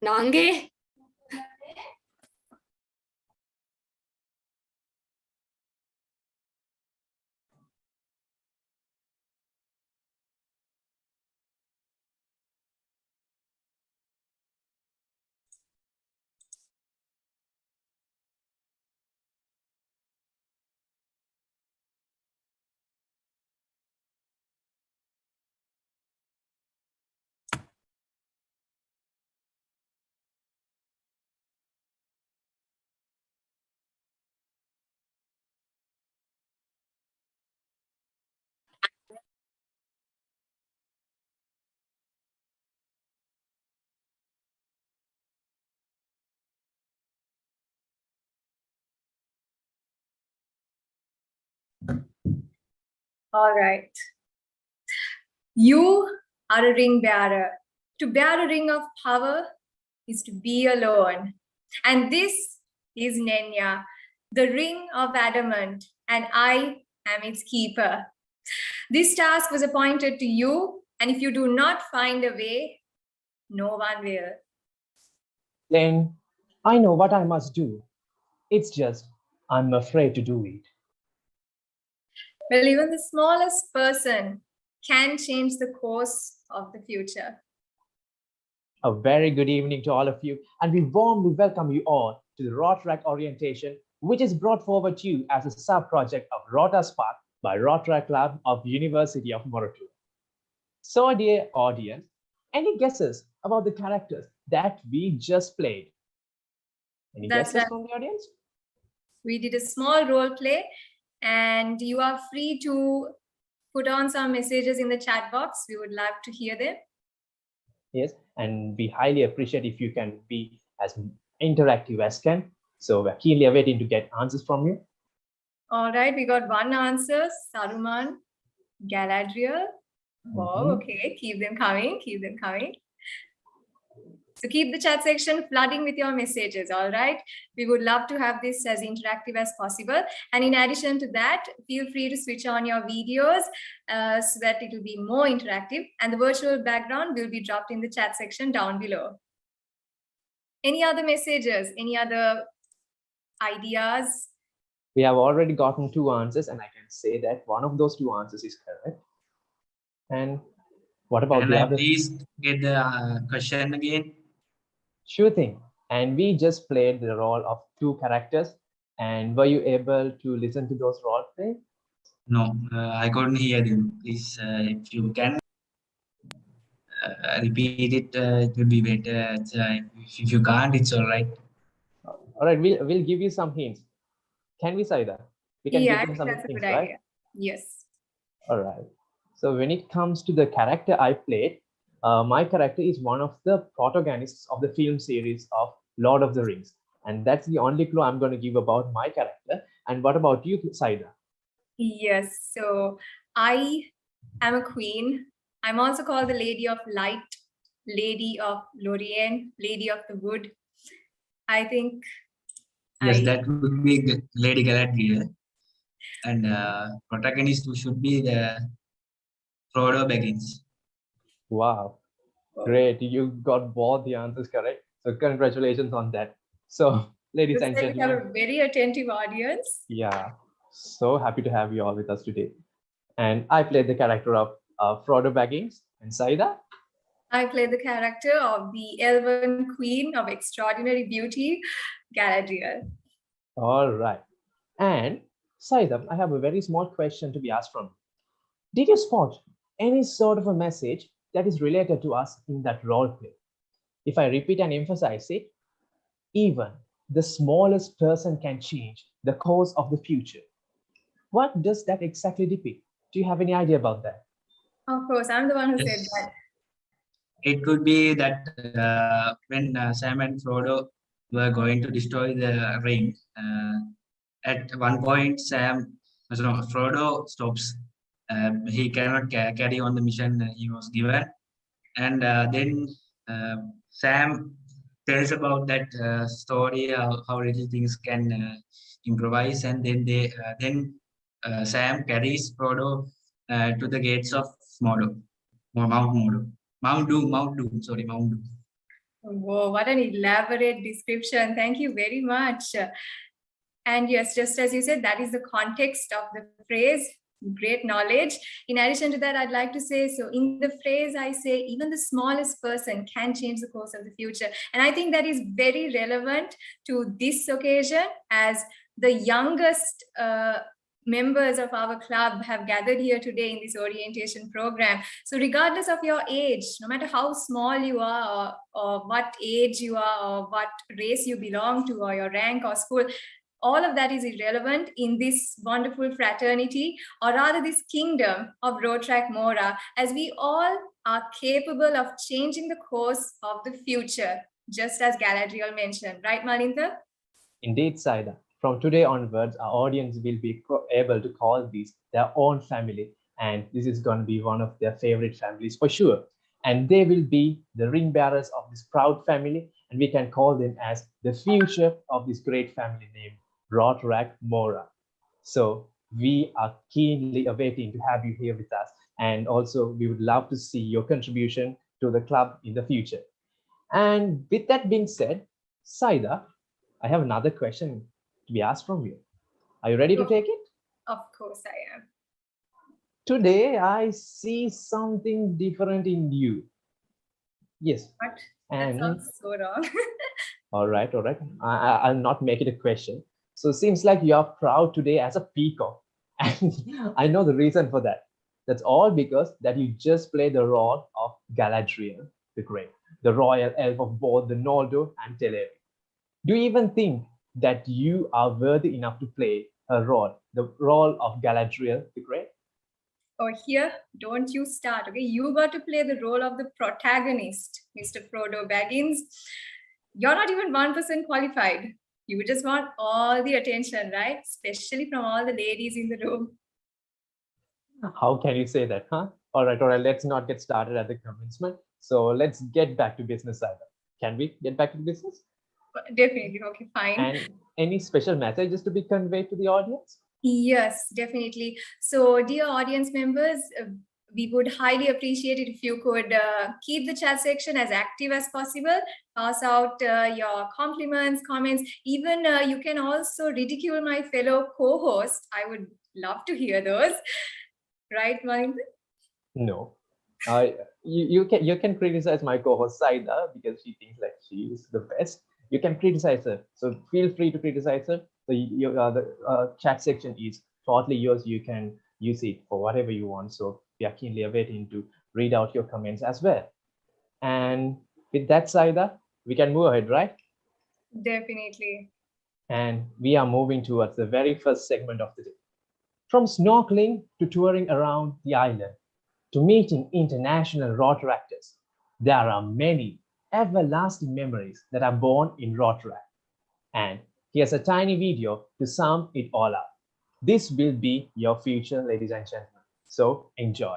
நாங்கே All right. You are a ring bearer. To bear a ring of power is to be alone. And this is Nenya, the ring of adamant, and I am its keeper. This task was appointed to you, and if you do not find a way, no one will. Then I know what I must do. It's just I'm afraid to do it. Well, even the smallest person can change the course of the future. A very good evening to all of you, and we warmly welcome you all to the RotaSpark Orientation, which is brought forward to you as a sub-project of RotaSpark by Rota Club of University of Morocco. So, dear audience, any guesses about the characters that we just played? Any guesses from the audience? We did a small role play, and you are free to put on some messages in the chat box. We would love to hear them. Yes, and we highly appreciate if you can be as interactive as can. So we're keenly awaiting to get answers from you. All right, we got one answer, Saruman, Galadriel. Oh, okay, keep them coming, keep them coming. So keep the chat section flooding with your messages, all right? We would love to have this as interactive as possible. And in addition to that, feel free to switch on your videos so that it will be more interactive. And the virtual background will be dropped in the chat section down below. Any other messages? Any other ideas? We have already gotten 2 answers, and I can say that one of those 2 answers is correct. And what about the other? Please get the question again. Sure thing. And we just played the role of 2 characters. And were you able to listen to those role play? No, I couldn't hear them. Please, if you can repeat it, it would be better. If you can't, it's all right. All right, we'll give you some hints. Can we say that? We can give them some hints, right? Yes. All right. So when it comes to the character I played, my character is one of the protagonists of the film series of Lord of the Rings. And that's the only clue I'm going to give about my character. And what about you, Saida? Yes, so I am a queen. I'm also called the Lady of Light, Lady of Lorien, Lady of the Wood. I think Yes, that would be Lady Galadriel. And protagonist should be the Frodo Baggins. Wow, great. You got both the answers correct. So congratulations on that. So, ladies looks and like we have gentlemen, a very attentive audience. yeah, so happy to have you all with us today. And I played the character of Frodo Baggins. And Saida? I play the character of the elven queen of extraordinary beauty, Galadriel. All right. And Saida, I have a very small question to be asked from you. Did you spot any sort of a message that is related to us in that role play? If I repeat and emphasize it, even the smallest person can change the course of the future. What does that exactly depict? Do you have any idea about that? Of course, I'm the one who said Yes. that. It could be that when Sam and Frodo were going to destroy the ring, at one point Frodo stops. He cannot carry on the mission he was given, and then Sam tells about that story, how little things can improvise, and then Sam carries Frodo to the gates of Mordor, or Mount Doom. Sorry, Mount Doom. Whoa, what an elaborate description. Thank you very much. And yes, just as you said, that is the context of the phrase. Great knowledge. In addition to that, I'd like to say, so in the phrase, I say, even the smallest person can change the course of the future. And I think that is very relevant to this occasion, as the youngest members of our club have gathered here today in this orientation program. So regardless of your age, no matter how small you are, or what age you are, or what race you belong to, or your rank or school, all of that is irrelevant in this wonderful fraternity, or rather this kingdom of RotaSpark Mora, as we all are capable of changing the course of the future, just as Galadriel mentioned. Right, Malinda? Indeed, Saida. From today onwards, our audience will be able to call these their own family, and this is going to be one of their favorite families for sure. And they will be the ring bearers of this proud family, and we can call them as the future of this great family named RotaSpark Mora. So we are keenly awaiting to have you here with us, and also we would love to see your contribution to the club in the future. And with that being said, Saida, I have another question to be asked from you. Are you ready to take it? Of course I am. Today, I see something different in you. Yes. What? And That sounds so wrong. all right, all right. I'll not make it a question. So it seems like you are proud today as a peacock. And I know the reason for that. That's all because that you just played the role of Galadriel the Great, the royal elf of both the Noldor and Teleri. Do you even think that you are worthy enough to play her role, the role of Galadriel the Great? Oh, here, don't you start, okay? You got to play the role of the protagonist, Mr. Frodo Baggins. You're not even 1% qualified. You just want all the attention, right? Especially from all the ladies in the room. How can you say that, huh? All right, let's not get started at the commencement. So let's get back to business, either. Can we get back to business? Definitely, okay, fine. And any special messages to be conveyed to the audience? Yes, definitely. So, dear audience members, we would highly appreciate it if you could keep the chat section as active as possible. Pass out your compliments, comments. Even you can also ridicule my fellow co-host. I would love to hear those. Right, Malinda? No. You can criticize my co-host Saida because she thinks like she is the best. You can criticize her. So feel free to criticize her. So the chat section is totally yours. You can use it for whatever you want. So we are keenly awaiting to read out your comments as well. And with that, Saida, we can move ahead, right? Definitely. And we are moving towards the very first segment of the day. From snorkeling to touring around the island, to meeting international Rotaractors. There are many everlasting memories that are born in Rotaract. And here's a tiny video to sum it all up. This will be your future, ladies and gentlemen. So enjoy.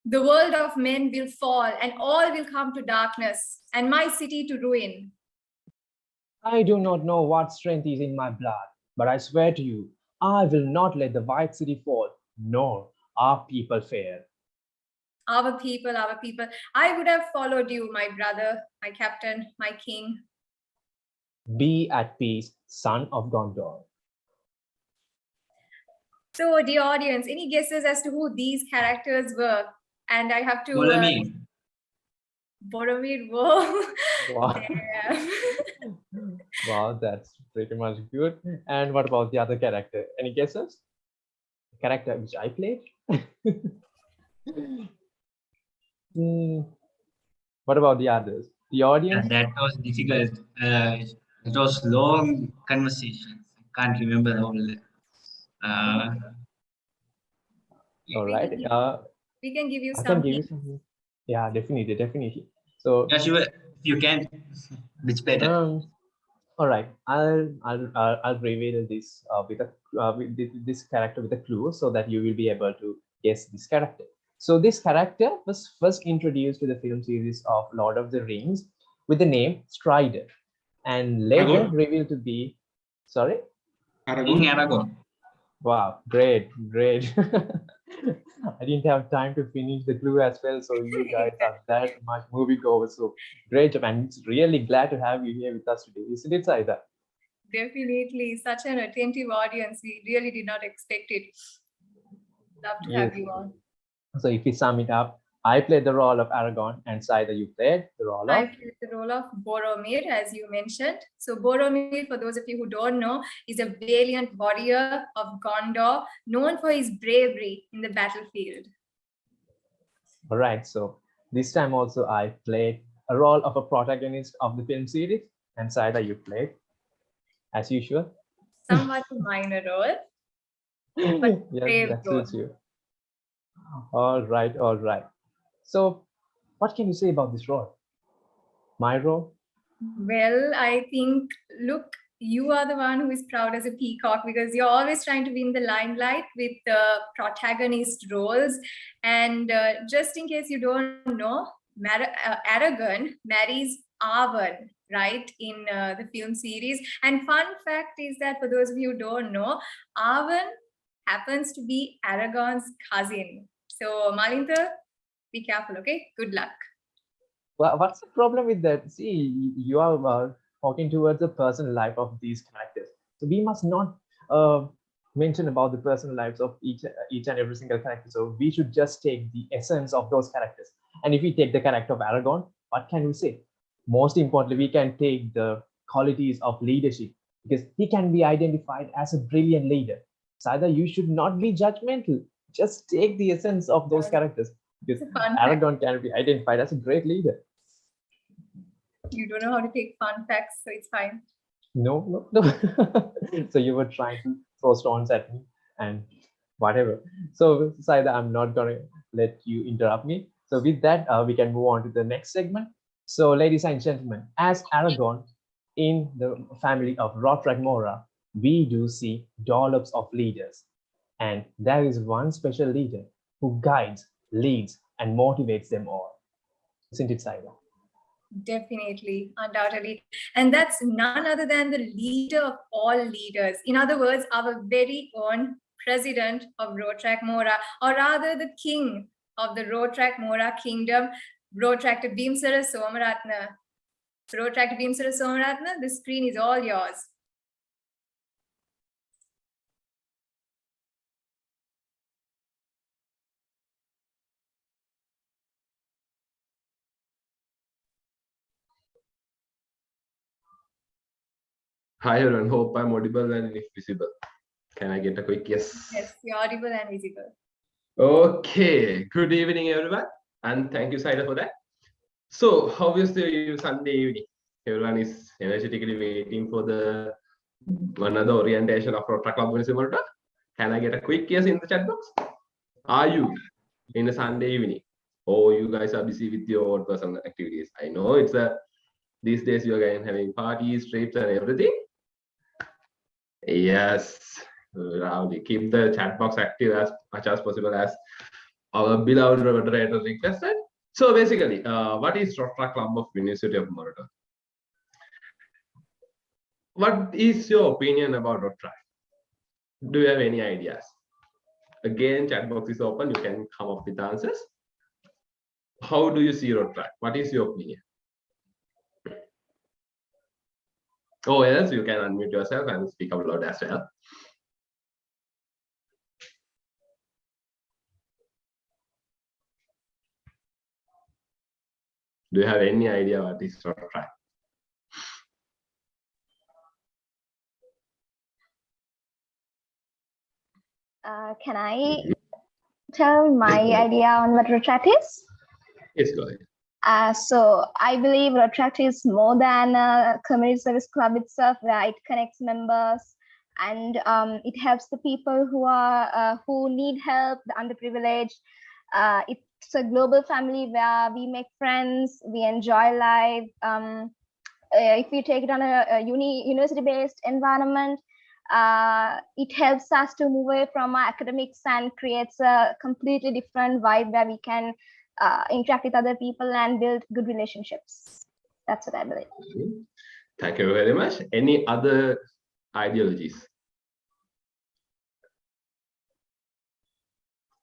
The world of men will fall and all will come to darkness and my city to ruin. I do not know what strength is in my blood, but I swear to you, I will not let the white city fall, nor our people fare. Our people, our people. I would have followed you, my brother, my captain, my king. Be at peace, son of Gondor. So, dear audience, any guesses as to who these characters were? And I have to... Boromir, whoa. Wow. Wow, that's pretty much good. And what about the other character? Any guesses? The character which I played? What about the others? The audience? That was difficult. It was long conversation. I can't remember all. All right. We can give you I some. can give you something. Yeah, definitely, definitely. So yeah, sure. If you can, it's better. All right, I'll reveal this with this character with a clue so that you will be able to guess this character. So this character was first introduced to the film series of Lord of the Rings with the name Strider, and later revealed to be, sorry? King Aragorn. Wow, great, great. I didn't have time to finish the clue as well, so you guys are that much moviegoers. So great job, and it's really glad to have you here with us today, isn't it, Saida? Definitely, such an attentive audience. We really did not expect it. Love to have you on. So if we sum it up, I played the role of Aragorn, and Saida, you played the role of? I played the role of Boromir, as you mentioned. So Boromir, for those of you who don't know, is a valiant warrior of Gondor, known for his bravery in the battlefield. All right, so this time also I played a role of a protagonist of the film series, and Saida, you played, as usual. Somewhat a minor role, but yes, that suits you. All right, all right. So what can you say about this role? My role? Well, I think, look, you are the one who is proud as a peacock because you're always trying to be in the limelight with the protagonist roles. And just in case you don't know, Aragorn marries Arwen, right, in the film series. And fun fact is that for those of you who don't know, Arwen happens to be Aragorn's cousin. So Malinta, be careful, okay? Good luck. Well, what's the problem with that? See, you are talking towards the personal life of these characters. So we must not mention about the personal lives of each and every single character. So we should just take the essence of those characters. And if we take the character of Aragon, what can we say? Most importantly, we can take the qualities of leadership because he can be identified as a brilliant leader. Saida, you should not be judgmental. Just take the essence of those characters because It's a fun fact. Aragon can be identified as a great leader. You don't know how to take fun facts, so it's fine. No. So you were trying to throw stones at me and whatever. So Saida, I'm not gonna let you interrupt me. So with that, we can move on to the next segment. So ladies and gentlemen, as Aragon in the family of Rota Mora, we do see dollops of leaders. And there is one special leader who guides, leads, and motivates them all. Isn't it, Saida? Definitely, undoubtedly. And that's none other than the leader of all leaders. In other words, our very own president of Rota Mora, or rather the king of the Rota Mora kingdom, Rota Bhimsara Somaratna. Rota Bhimsara Somaratna, the screen is all yours. Hi everyone, hope I'm audible and visible. Can I get a quick yes? Yes, you're audible and visible. Okay, good evening everyone, and thank you Saida for that. So how is the Sunday evening? Everyone is energetically waiting for the another orientation of Rota Club Municipal. Can I get a quick yes in the chat box? Are you in a Sunday evening? Or you guys are busy with your own personal activities? I know it's these days you are having parties, trips and everything. Yes, Rowdy, keep the chat box active as much as possible as our beloved moderator requested. So basically, what is Rota Club of University of Rota? What is your opinion about Rota? Do you have any ideas? Again, chat box is open. You can come up with answers. How do you see Rota? What is your opinion? Oh, yes, you can unmute yourself and speak out loud as well. Do you have any idea what is Rota? Can I tell my idea on what Retract is? Yes, go ahead. So I believe Retract is more than a community service club itself, where it connects members and it helps the people who need help, the underprivileged. It's a global family where we make friends, we enjoy life. If we take it on a university-based environment, it helps us to move away from our academics and creates a completely different vibe where we can interact with other people and build good relationships. That's what I believe. Thank you very much. Any other ideologies?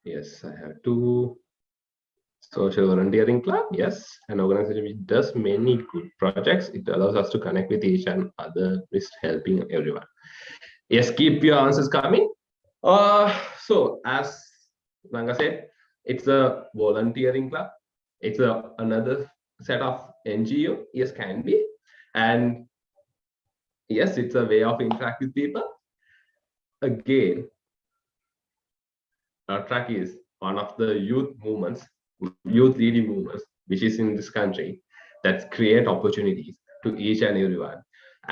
Yes, I have two. Social volunteering club, yes, an organization which does many good projects. It allows us to connect with each and other, with helping everyone. Yes, keep your answers coming. So as Ranga said, it's a volunteering club. It's another set of NGO. Yes, can be. And yes, it's a way of interact with people. Again, our track is one of the youth leading movements, which is in this country, that create opportunities to each and everyone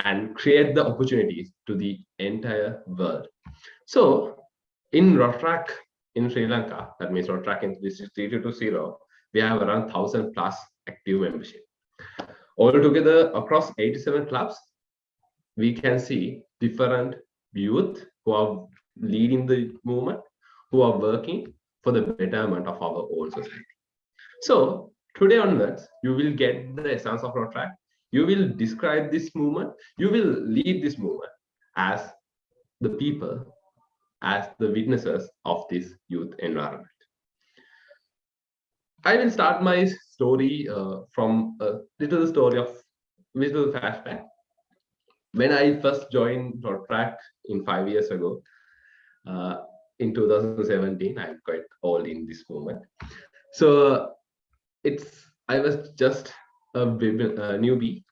and create the opportunities to the entire world. So in Rotaract in Sri Lanka, that means Rotaract in District 3220, we have around 1,000 plus active membership. Altogether, across 87 clubs, we can see different youth who are leading the movement, who are working for the betterment of our own society. So today onwards, you will get the essence of Rotaract. You will describe this movement. You will lead this movement as the people, as the witnesses of this youth environment. I will start my story from a little flashback. When I first joined Rotaract in 5 years ago, in 2017, I'm quite old in this moment. So I was just a newbie.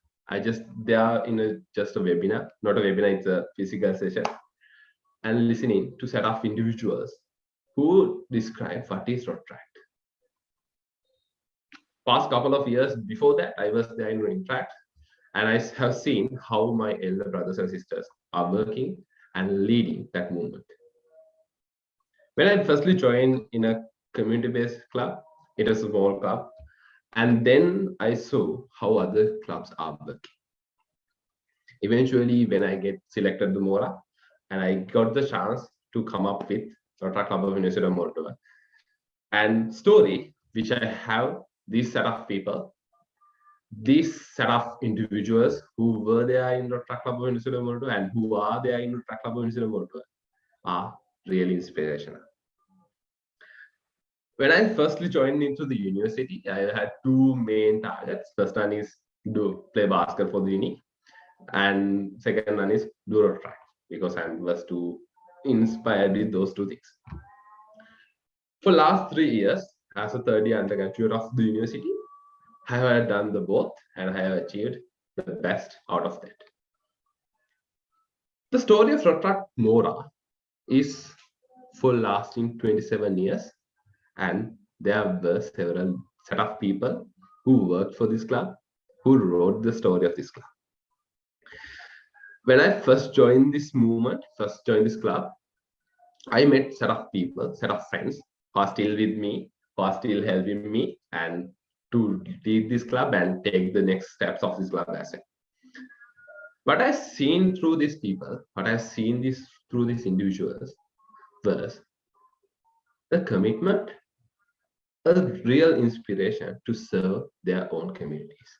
They are in just a webinar, not a webinar, it's a physical session, and listening to set of individuals who describe what is RotaSpark. Past couple of years before that, I was there in Interact, and I have seen how my elder brothers and sisters are working and leading that movement. When I firstly joined in a community-based club, it was a small club, and then I saw how other clubs are working. Eventually, when I get selected the Mora, and I got the chance to come up with Rota Club of University of Moldova, and story which I have this set of people, this set of individuals who were there in Rota Club of University of Moldova and who are there in Rota Club of University of Moldova are really inspirational. When I firstly joined into the university, I had two main targets. First one is to play basketball for the uni, and second one is do RotaSpark, because I was too inspired with those two things. For last 3 years, as a third year undergraduate of the university, I have done the both, and I have achieved the best out of that. The story of RotaSpark Mora is for lasting 27 years, and there were several set of people who worked for this club, who wrote the story of this club. When I first joined this movement, first joined this club, I met set of people, set of friends who are still with me, who are still helping me and to lead this club and take the next steps of this club as well. What I've seen through these people, what I've seen through these individuals was the commitment, a real inspiration to serve their own communities.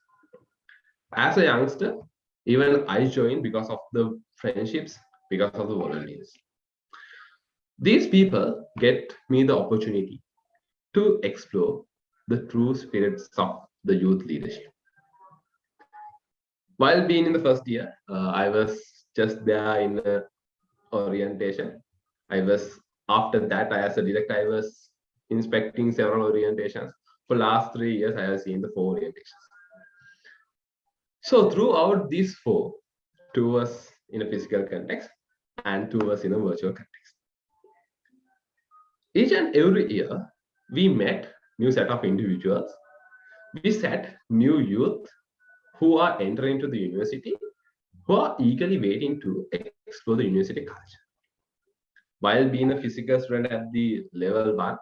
As a youngster, even I joined because of the friendships, because of the volunteers. These people get me the opportunity to explore the true spirits of the youth leadership. While being in the first year, I was just there in orientation. After that, as a director, I was inspecting several orientations. For last 3 years, I have seen the 4 orientations. So throughout these 4, 2 was in a physical context and 2 was in a virtual context. Each and every year, we met new set of individuals. We set new youth who are entering into the university, who are eagerly waiting to explore the university culture. While being a physical student at the level 1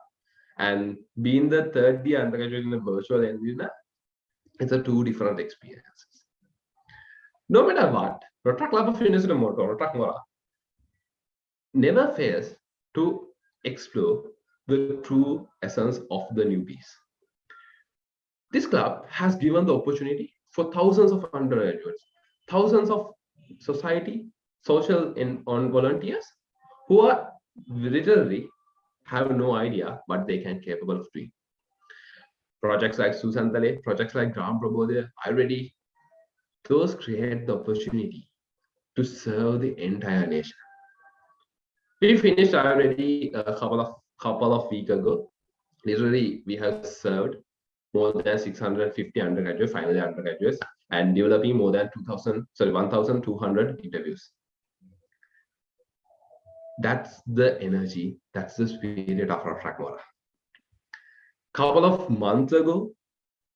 and being the third year undergraduate in a virtual environment, it's a 2 different experiences. No matter what, Rota Club of University of Moldova, RotaSpark Mora, never fails to explore the true essence of the newbies. This club has given the opportunity for thousands of undergraduates, thousands of society, social and volunteers who are literally have no idea what they can capable of doing. Projects like Susantale, projects like Gram Prabodaya, Already, those create the opportunity to serve the entire nation. We finished already a couple of weeks ago. Literally, we have served more than 650 undergraduates, final year undergraduates, and developing more than 1,200 interviews. That's the energy, that's the spirit of RotaSpark Mora. Couple of months ago,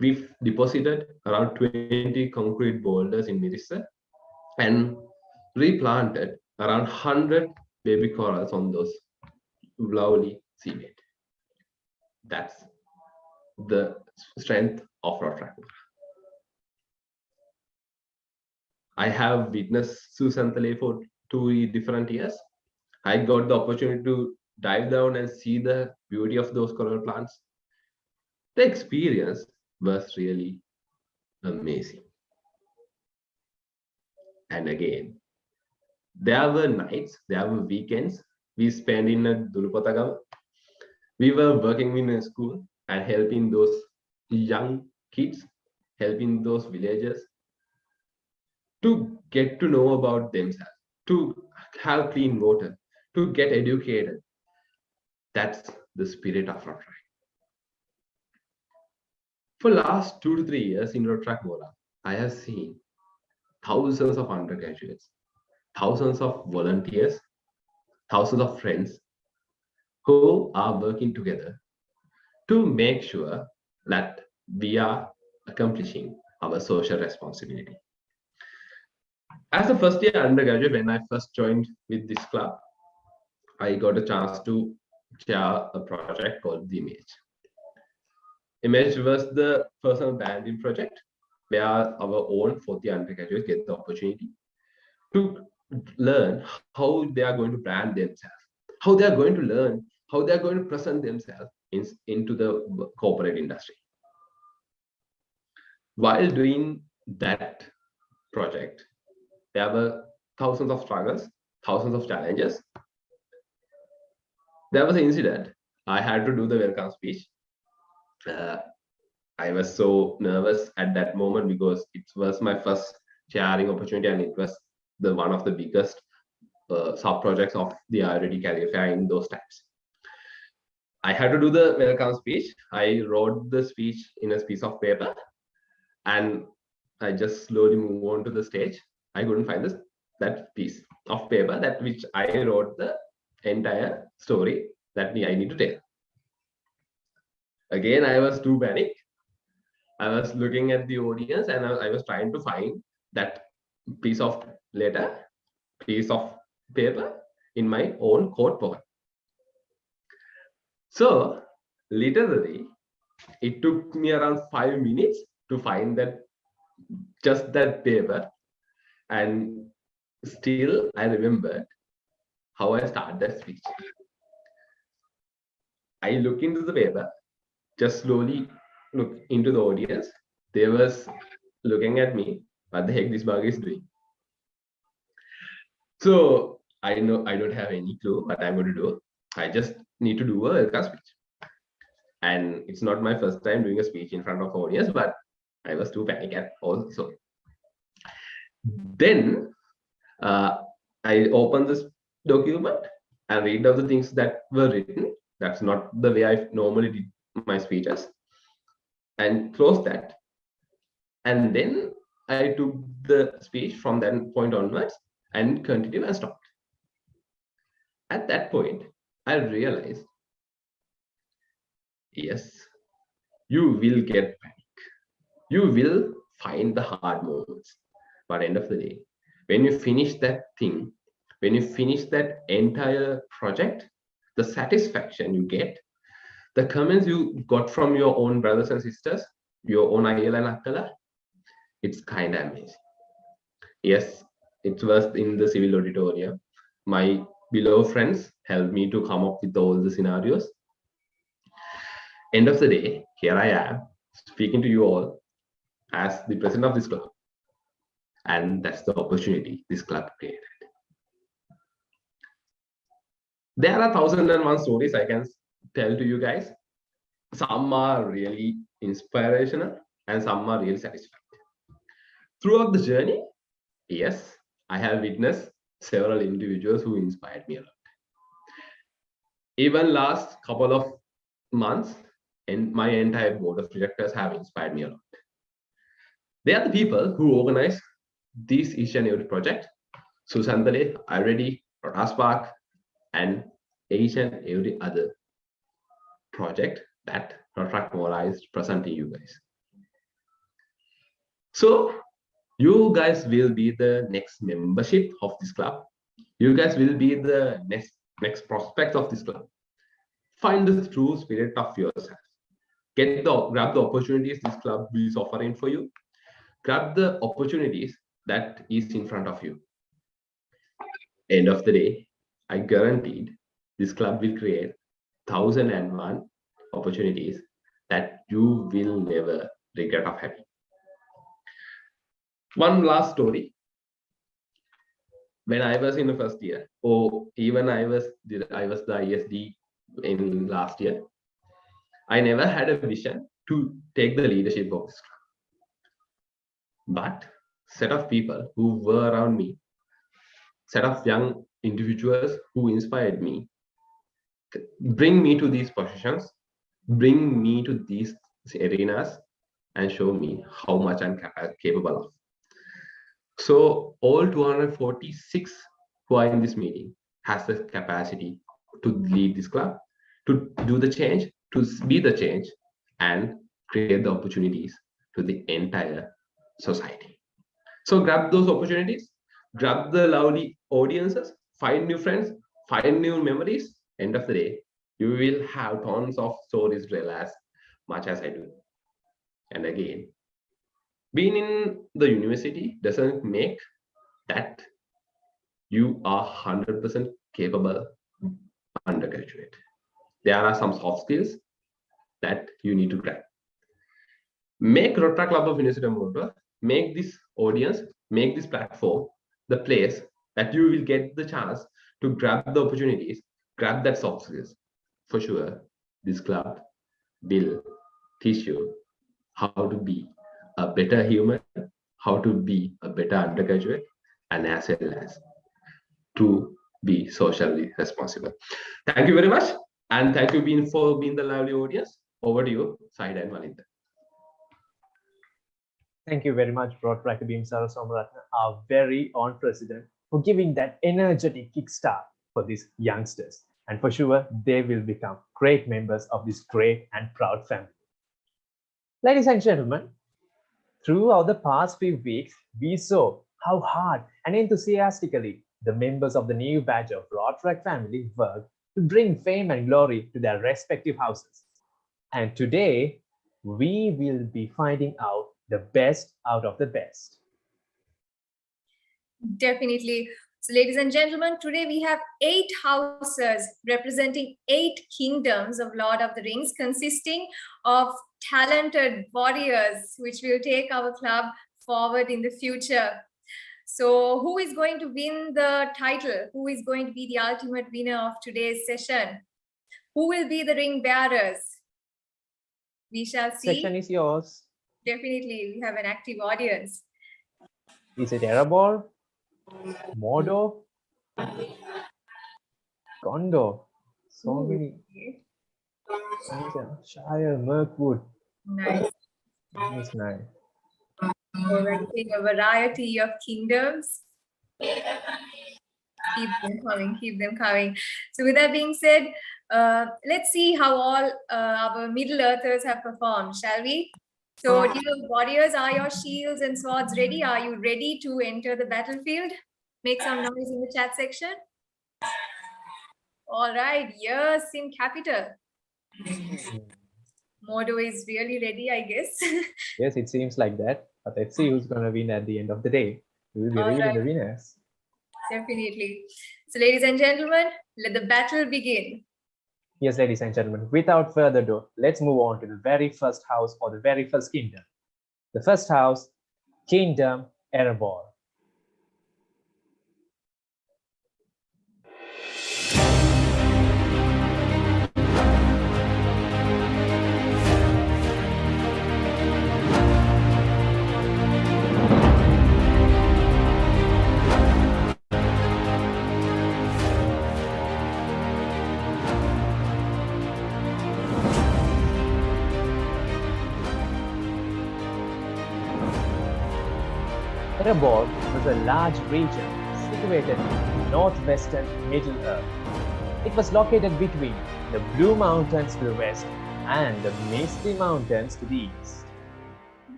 we deposited around 20 concrete boulders in Mirissa and replanted around 100 baby corals on those lovely seabed. That's the strength of RotaSpark Mora. I have witnessed Susantale for 2 different years. I got the opportunity to dive down and see the beauty of those coral plants. The experience was really amazing. And again, there were nights, there were weekends we spent in a Dulupatagam. We were working in a school and helping those young kids, helping those villagers to get to know about themselves, to have clean water, to get educated. That's the spirit of RotaSpark. For last 2 to 3 years in RotaSpark Mora, I have seen thousands of undergraduates, thousands of volunteers, thousands of friends who are working together to make sure that we are accomplishing our social responsibility. As a first year undergraduate, when I first joined with this club, I got a chance to chair a project called The Image. Image was the personal branding project where our own fourth year undergraduates get the opportunity to learn how they are going to brand themselves, how they are going to learn, how they are going to present themselves into the corporate industry. While doing that project, there were thousands of struggles, thousands of challenges. There was an incident. I had to do the welcome speech. I was so nervous at that moment because it was my first chairing opportunity and it was one of the biggest sub projects of the IRD career fair in those times. I had to do the welcome speech. I wrote the speech in a piece of paper and I just slowly move on to the stage. I couldn't find that piece of paper that which I wrote the entire story that I need to tell. Again, I was too panicked. I was looking at the audience and I was trying to find that piece of paper in my own coat pocket. So literally, it took me around 5 minutes to find just that paper, and still I remembered how I started that speech. I look into the paper, just slowly look into the audience. They was looking at me, what the heck this bug is doing. So I know I don't have any clue what I'm going to do. I just need to do a welcome speech. And it's not my first time doing a speech in front of audience, but I was too panicked at also. Then I opened this document and read out the things that were written. That's not the way I normally did my speeches. And close that. And then I took the speech from that point onwards and continued and stopped. At that point, I realized, yes, you will get panic. You will find the hard moments. But at the end of the day, when you finish that thing, when you finish that entire project, the satisfaction you get, the comments you got from your own brothers and sisters, your own Ayala and Akkala, it's kind of amazing. Yes, it was in the civil auditorium. My beloved friends helped me to come up with all the scenarios. End of the day, here I am speaking to you all as the president of this club. And that's the opportunity this club created. There are 1001 stories I can tell to you guys. Some are really inspirational and some are really satisfying. Throughout the journey, yes, I have witnessed several individuals who inspired me a lot. Even last couple of months, and my entire board of directors have inspired me a lot. They are the people who organize this each and every project. Susandale, IRD, RotaSpark, and each and every other project that RotaSpark Mora is presenting you guys. So you guys will be the next membership of this club. You guys will be the next prospect of this club. Find the true spirit of yourself. Grab the opportunities this club is offering for you. Grab the opportunities that is in front of you. End of the day, I guaranteed this club will create 1001 opportunities that you will never regret of having. One last story. When I was in the first year, or even I was the ISD in last year, I never had a vision to take the leadership of this club. But set of people who were around me, set of young individuals who inspired me, bring me to these positions, bring me to these arenas, and show me how much I'm capable of. So all 246 who are in this meeting has the capacity to lead this club, to do the change, to be the change, and create the opportunities to the entire society. So grab those opportunities, grab the lovely audiences, find new friends, find new memories. End of the day, you will have tons of stories to tell as much as I do. And again, being in the university doesn't make that you are 100% capable undergraduate. There are some soft skills that you need to grab. Make Rota Club of University of Motor, make this audience, make this platform the place that you will get the chance to grab the opportunities, grab that soft skills. For sure, this club will teach you how to be a better human, how to be a better undergraduate, and as well as to be socially responsible. Thank you very much. And thank you for being the lovely audience. Over to you, Said and Malinda. Thank you very much, Rota Beam Sarasomaratna, our very own president, for giving that energetic kickstart for these youngsters. And for sure, they will become great members of this great and proud family. Ladies and gentlemen, throughout the past few weeks, we saw how hard and enthusiastically the members of the new batch of Rota family worked to bring fame and glory to their respective houses. And today, we will be finding out the best out of the best. Definitely. So ladies and gentlemen, today we have 8 houses representing 8 kingdoms of Lord of the Rings, consisting of talented warriors, which will take our club forward in the future. So who is going to win the title? Who is going to be the ultimate winner of today's session? Who will be the ring bearers? We shall see. Session is yours. Definitely, we have an active audience. Is it Erebor, Mordor, Gondor? So many. Shire, Mirkwood. Nice. Nice. Representing a variety of kingdoms. Keep them coming. So with that being said, let's see how all our Middle Earthers have performed, shall we? So dear warriors, are your shields and swords ready? Are you ready to enter the battlefield? Make some noise in the chat section. All right, yes, in capital. Modo is really ready, I guess. Yes, it seems like that. But let's see who's going to win at the end of the day. We will be revealing the winners. Definitely. So ladies and gentlemen, let the battle begin. Yes, ladies and gentlemen, without further ado, let's move on to the very first house or the very first kingdom. The first house, Kingdom Erebor. Erebor was a large region situated in northwestern Middle-earth. It was located between the Blue Mountains to the west and the Misty Mountains to the east.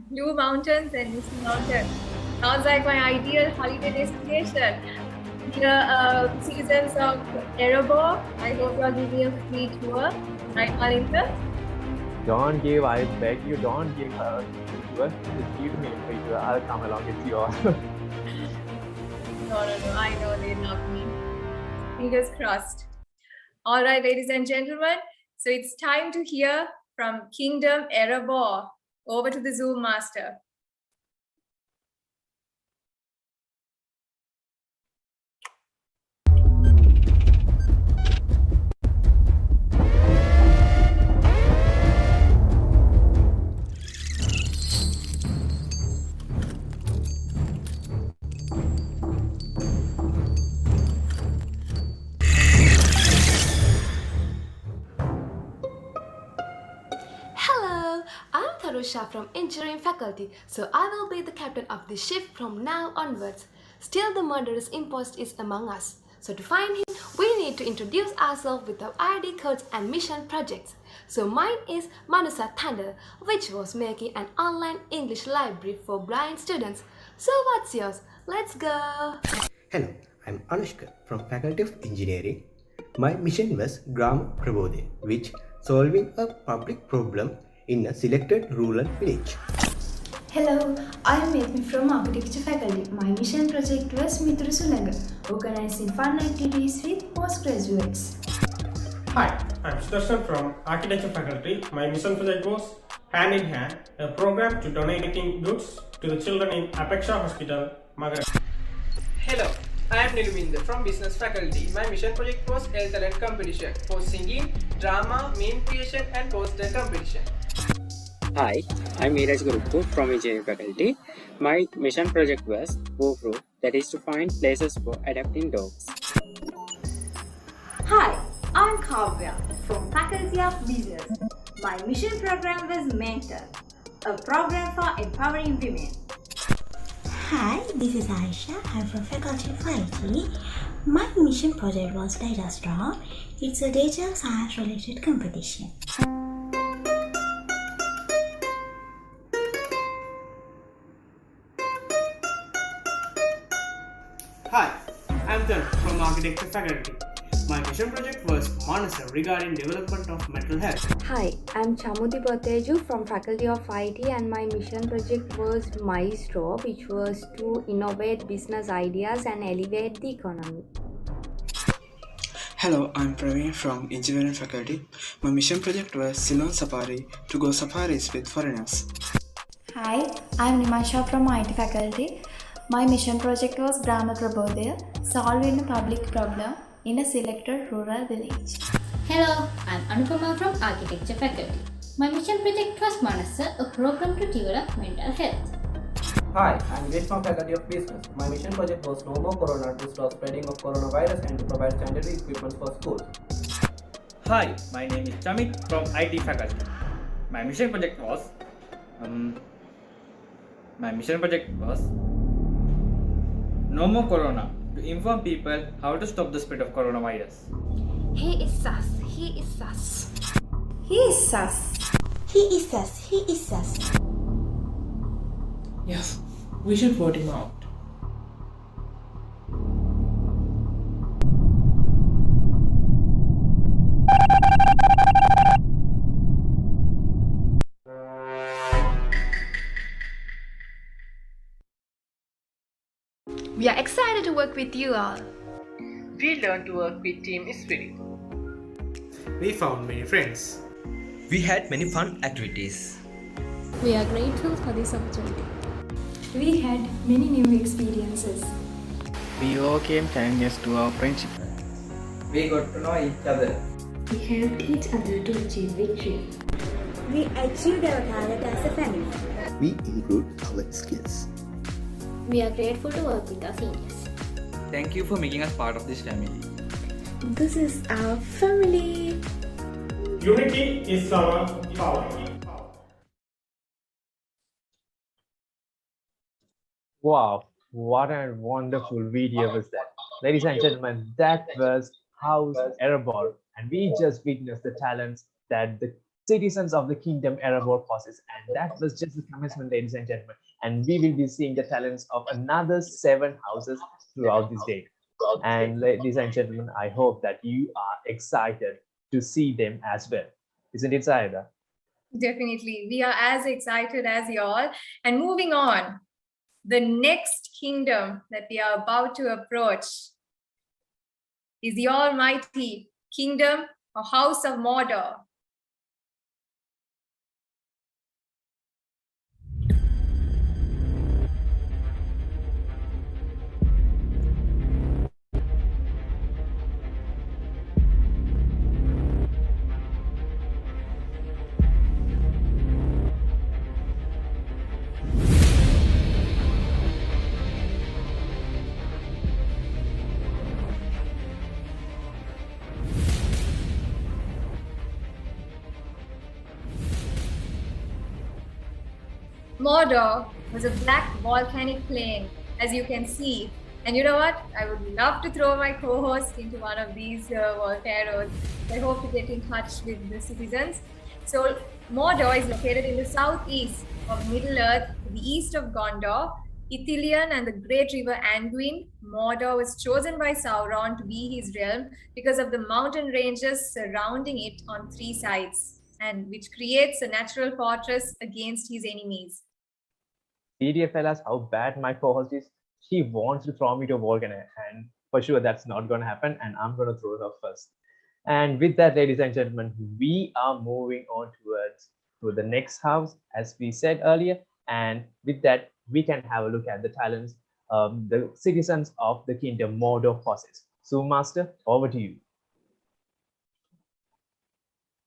Blue Mountains and Misty Mountains. Sounds like my ideal holiday destination. The seasons of Erebor. I hope you'll give me a free tour. Right, Malinka? Don't give, I beg you, don't give her a free tour. Just give me a free tour. I'll come along with you all. No. I know they love me. Fingers crossed. All right, ladies and gentlemen. So it's time to hear from Kingdom Erebor. Over to the Zoom master. Tarusha from Engineering Faculty, so I will be the captain of the ship from now onwards. Still, the murderous impost is among us. So to find him, we need to introduce ourselves with our ID codes and mission projects. So mine is Manusa Thunder, which was making an online English library for blind students. So what's yours? Let's go! Hello, I'm Anushka from Faculty of Engineering. My mission was Gram Prabodhe, which solving a public problem in a selected rural village. Hello, I'm Medmi from Architecture Faculty. My mission project was Mithuru Sulanga, organizing fun activities with postgraduates. Hi, I'm Sudarshan from Architecture Faculty. My mission project was Hand in Hand, a program to donating goods to the children in Apeksha Hospital, Magadha. Hello, I am Nilvinder from Business Faculty. My mission project was Health Talent Competition for singing, drama, meme creation and poster competition. Hi, I'm Neeraj Gurupur from Engineering Faculty. My mission project was Walkthrough, that is to find places for adopting dogs. Hi, I'm Kavya from Faculty of Business. My mission program was Mentor, a program for empowering women. Hi, this is Aisha. I'm from Faculty of IT. My mission project was Data Storm. It's a data science related competition. Hi, I'm Dhan from Architecture Faculty. My mission project was Manasa regarding development of mental health. Hi, I'm Chamudi Pateju from Faculty of IT and my mission project was Maestro, which was to innovate business ideas and elevate the economy. Hello, I'm Praveen from Engineering Faculty. My mission project was Ceylon Safari, to go safaris with foreigners. Hi, I'm Nimasha from IT Faculty. My mission project was Grammar Prabodhaya, solving a public problem in a selected rural village. Hello, I'm Anupama from Architecture Faculty. My mission project was Manasa, a program to develop mental health. Hi, I'm Vish from Faculty of Business. My mission project was No More Corona, to stop spreading of coronavirus and to provide sanitary equipment for schools. Hi, my name is Chamit from IT Faculty. My mission project was No More Corona, to inform people how to stop the spread of coronavirus. He is sus. He is sus. He is sus. He is sus. He is sus. Yes, we should vote him out. We are excited to work with you all. We learned to work with team spirit. We found many friends. We had many fun activities. We are grateful for this opportunity. We had many new experiences. We overcame challenges to our friendship. We got to know each other. We helped each other to achieve victory. We achieved our target as a family. We improved our skills. We are grateful to work with our seniors. Thank you for making us part of this family. This is our family. Unity is our power. Wow, what a wonderful video was that. Ladies and gentlemen, that was House Erebor, and we just witnessed the talents that the citizens of the Kingdom Erebor possess, and that was just the commencement, ladies and gentlemen. And we will be seeing the talents of another 7 houses throughout this day. And ladies and gentlemen, I hope that you are excited to see them as well. Isn't it, Saida? Definitely. We are as excited as you all. And moving on, the next kingdom that we are about to approach is the almighty kingdom or House of Mordor. Mordor was a black volcanic plain, as you can see. And you know what? I would love to throw my co-host into one of these volcanoes. I hope to get in touch with the citizens. So Mordor is located in the southeast of Middle-earth, to the east of Gondor, Ithilien and the great river Anduin. Mordor was chosen by Sauron to be his realm because of the mountain ranges surrounding it on three sides, and which creates a natural fortress against his enemies. See, dear fellas, how bad my co-host is. She wants to throw me to a volcano, and for sure that's not going to happen, and I'm going to throw her first. And with that, ladies and gentlemen, we are moving on to the next house, as we said earlier. And with that, we can have a look at the talents the citizens of the kingdom Mordor possess. So, Master, over to you.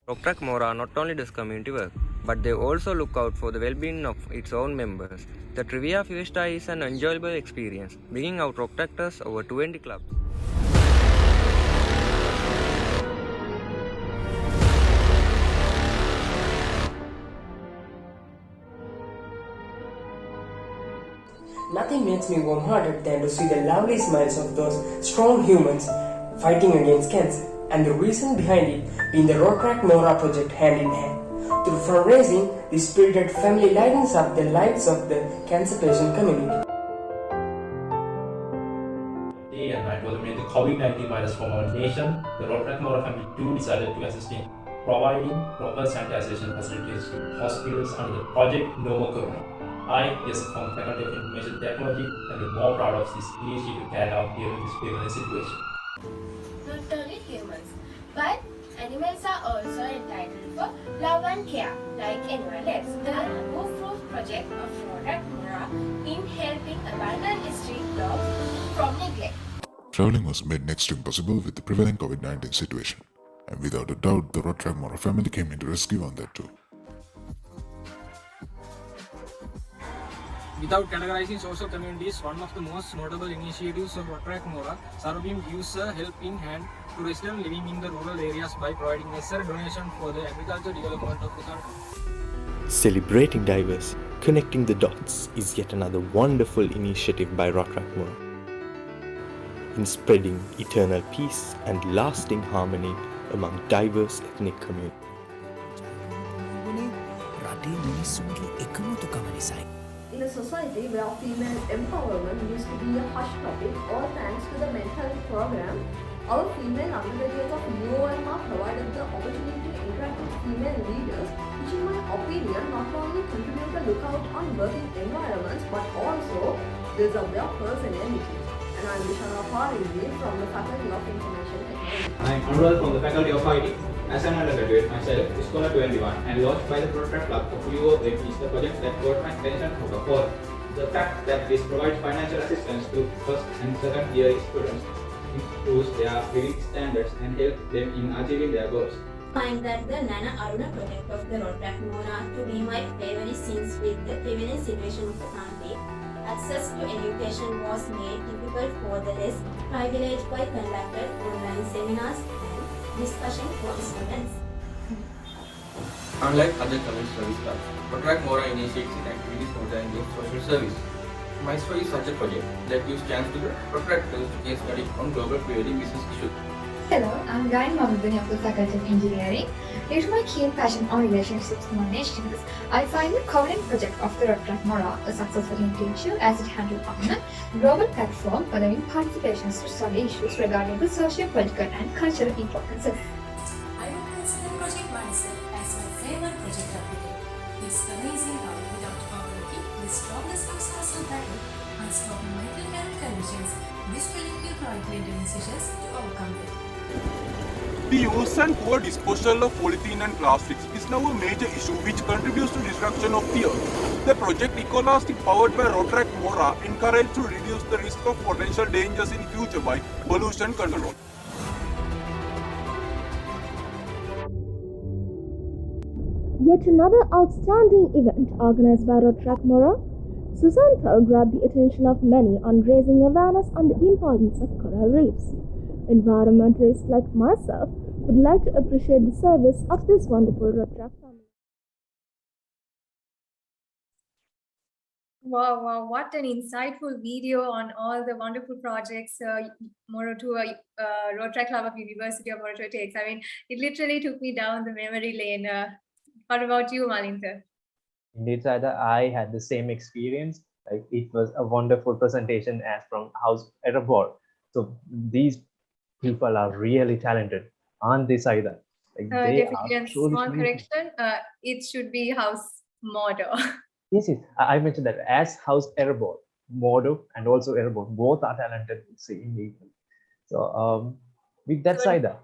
RotaSpark Mora not only does community work, but they also look out for the well-being of its own members. The Trivia Fiesta is an enjoyable experience, bringing out RotaSparkers over 20 clubs. Nothing makes me warm-hearted than to see the lovely smiles of those strong humans fighting against cancer, and the reason behind it being the RotaSpark Mora project hand in hand. Through fundraising, this spirited family lightens up the lives of the cancer patient community. Day and night to eliminate the COVID-19 virus from our nation, the RotaSpark Mora family too decided to assist in providing proper sanitization facilities to hospitals under the project No More Corona. I, yes, from Faculty of Information Technology, can be more proud of this initiative carried out during this prevalent situation. Not only humans, but animals are also entitled for love and care, like anyone else. The Move project of RotaSpark Mora in helping abandoned street dogs from neglect. Traveling was made next to impossible with the prevailing COVID-19 situation, and without a doubt, the RotaSpark Mora family came in to rescue on that too. Without categorizing social communities, one of the most notable initiatives of RotaSpark Mora, Sarvim gives a help in hand to residents living in the rural areas by providing necessary donation for the agricultural development of the country. Celebrating diverse, connecting the dots is yet another wonderful initiative by RotaSpark Mora in spreading eternal peace and lasting harmony among diverse ethnic communities. In a society where female empowerment used to be a hush topic, all thanks to the mental health program, our female undergraduates of UOM provided the opportunity to interact with female leaders, which in my opinion not only contribute to look out on working environments but also builds up their personalities. And I'm Vishana Pariji from the Faculty of Information Technology. I'm Anurag from the Faculty of IT. As an undergraduate myself, Scholar 21 and launched by the RotaSpark Club of UOM is the project that got my attention from the forum. The fact that this provides financial assistance to first and second year students improves their living standards and helps them in achieving their goals. I find that the Nana Aruna project of the RotaSpark Mora to be my favorite since with the prevalent situation of the country, access to education was made difficult for the less privileged by conducted online seminars discussion for students. Unlike other community service clubs, RotaSpark Mora initiates its activities more than just social service. Maestro is such a project that gives chance to the RotaSparkers to case study on global prevailing business issues. Hello, I'm Gayan Mamudani of the Faculty of Engineering. Due to my keen passion on relationships among nations, I find the Covenant project of the RotaSpark Mora a successful initiative as it handled on a global platform allowing participations to study issues regarding the social, political and cultural importances. I would consider Project Madison as my favorite project of the day. It's amazing how without poverty, this jobless household battle, unstoppable mental health conditions, this project will provide mental decisions to overcome them. The use and poor disposal of polythene and plastics is now a major issue which contributes to destruction of the earth. The project Ecolastic powered by RotaSpark Mora encouraged to reduce the risk of potential dangers in future by pollution control. Yet another outstanding event organized by RotaSpark Mora, Susanthal grabbed the attention of many on raising awareness on the importance of coral reefs. Environmentalists like myself would like to appreciate the service of this wonderful RotaSpark family. Wow, wow, what an insightful video on all the wonderful projects Morotua, Rotary Club of University of Morotua takes. I mean, it literally took me down the memory lane. What about you, Malinta? Indeed, Saida, I had the same experience. Like it was a wonderful presentation as from House Erebor. So these people are really talented, aren't they, Saida? Like they are Definitely, and truly, small truly. correction, it should be house motto. Yes, yes. I mentioned that as House Erebor, Modo and also Erebor, both are talented same equal. So with that, So, Saida.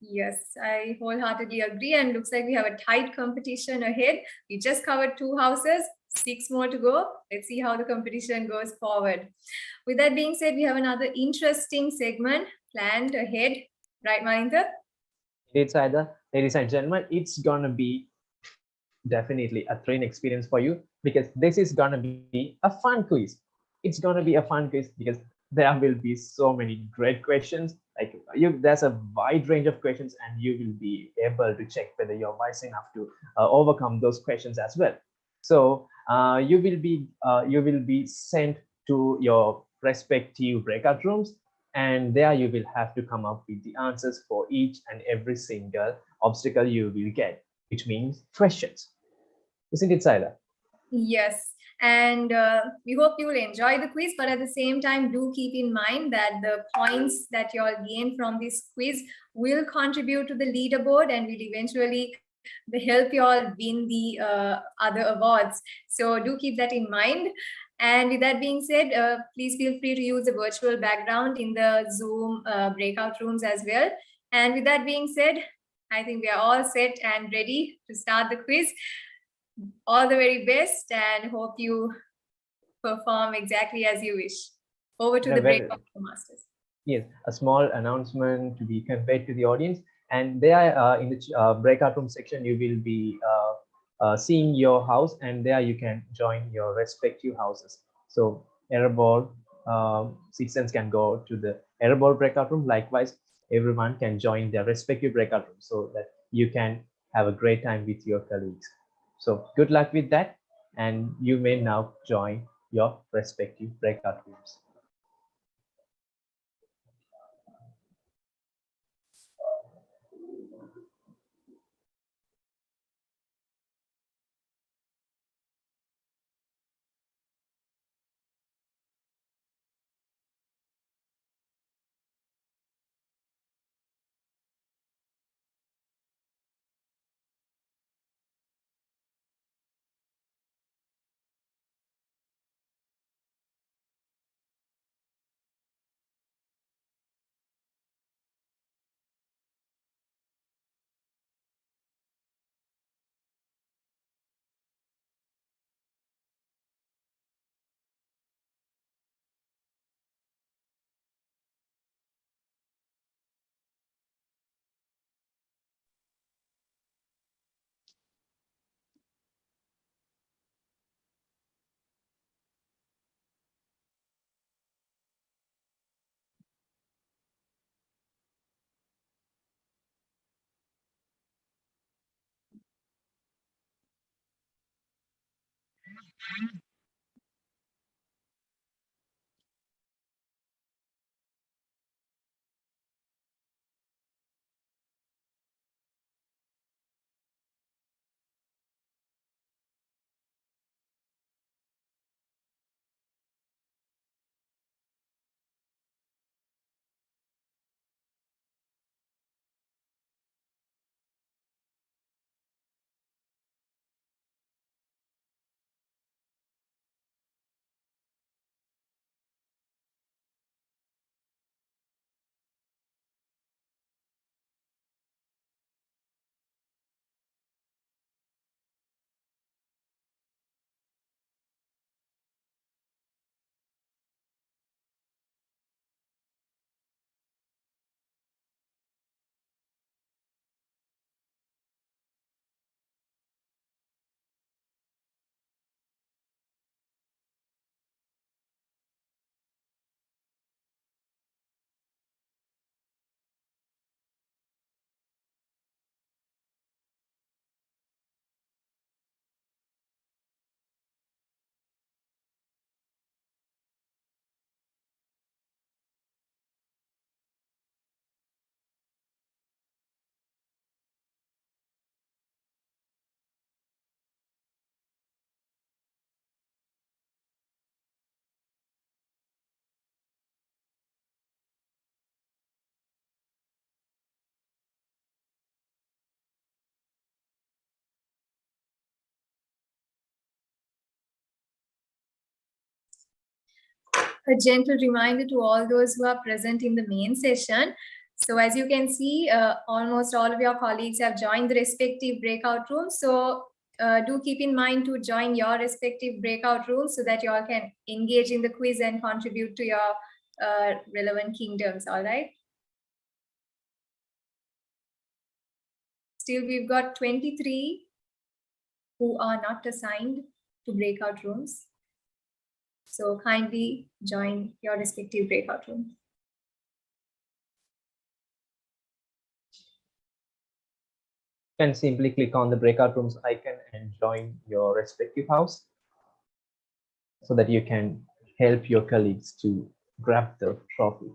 yes, I wholeheartedly agree. And looks like we have a tight competition ahead. We just covered 2 houses, 6 more to go. Let's see how the competition goes forward. With that being said, we have another interesting segment planned ahead. Right, Mahinda? It's either, ladies and gentlemen, it's gonna be definitely a thrilling experience for you because this is gonna be a fun quiz. It's gonna be a fun quiz because there will be so many great questions. Like there's a wide range of questions, and you will be able to check whether you're wise enough to overcome those questions as well. So you will be sent to your respective breakout rooms, and there you will have to come up with the answers for each and every single obstacle you will get, which means questions. Isn't it, Saida? Yes, and we hope you will enjoy the quiz, but at the same time, do keep in mind that the points that you all gain from this quiz will contribute to the leaderboard and will eventually help you all win the other awards. So do keep that in mind. And with that being said, please feel free to use the virtual background in the Zoom breakout rooms as well. And with that being said, I think we are all set and ready to start the quiz. All the very best and hope you perform exactly as you wish. Over to the breakout masters. Yes, a small announcement to be conveyed to the audience. And there in the breakout room section, you will be seeing your house, and there you can join your respective houses. So Erebor citizens can go to the Erebor breakout room. Likewise, everyone can join their respective breakout room so that you can have a great time with your colleagues. So good luck with that, and you may now join your respective breakout rooms. a gentle reminder to all those who are present in the main session. So as you can see, almost all of your colleagues have joined the respective breakout rooms. So do keep in mind to join your respective breakout rooms so that you all can engage in the quiz and contribute to your relevant kingdoms, all right? Still, we've got 23 who are not assigned to breakout rooms. So kindly join your respective breakout rooms. You can simply click on the breakout rooms icon and join your respective house so that you can help your colleagues to grab the trophy.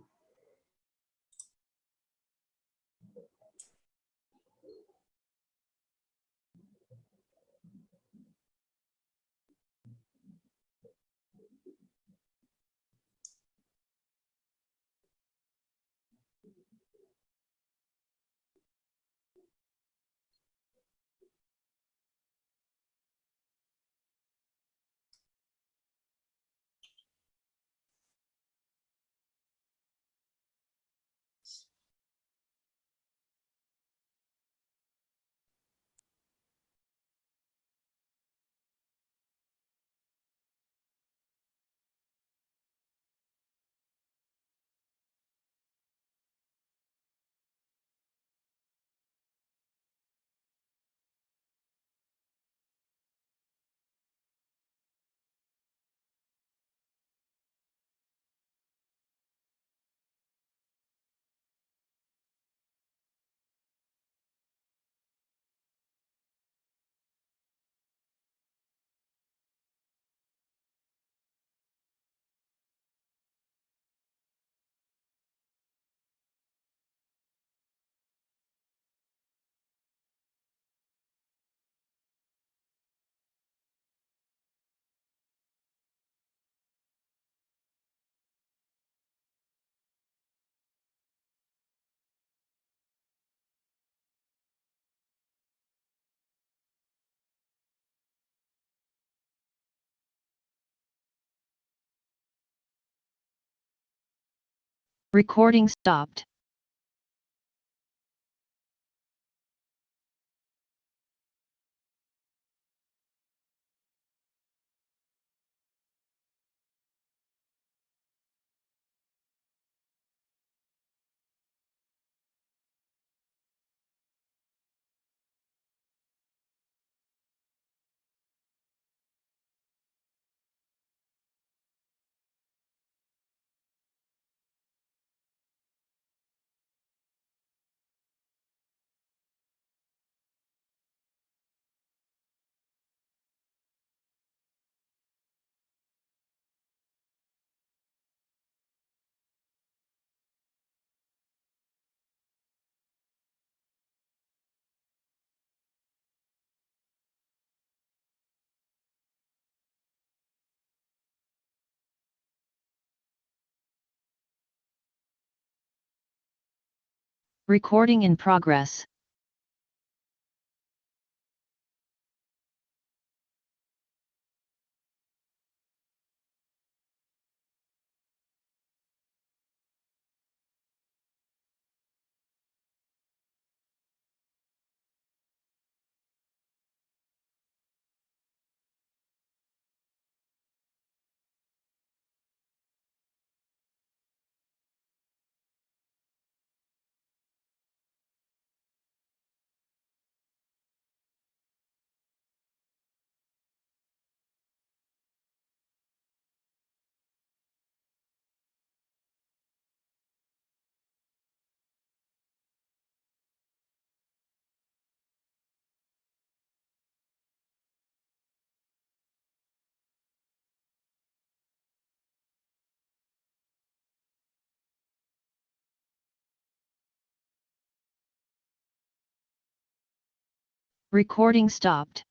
Recording stopped. Recording in progress. Recording stopped.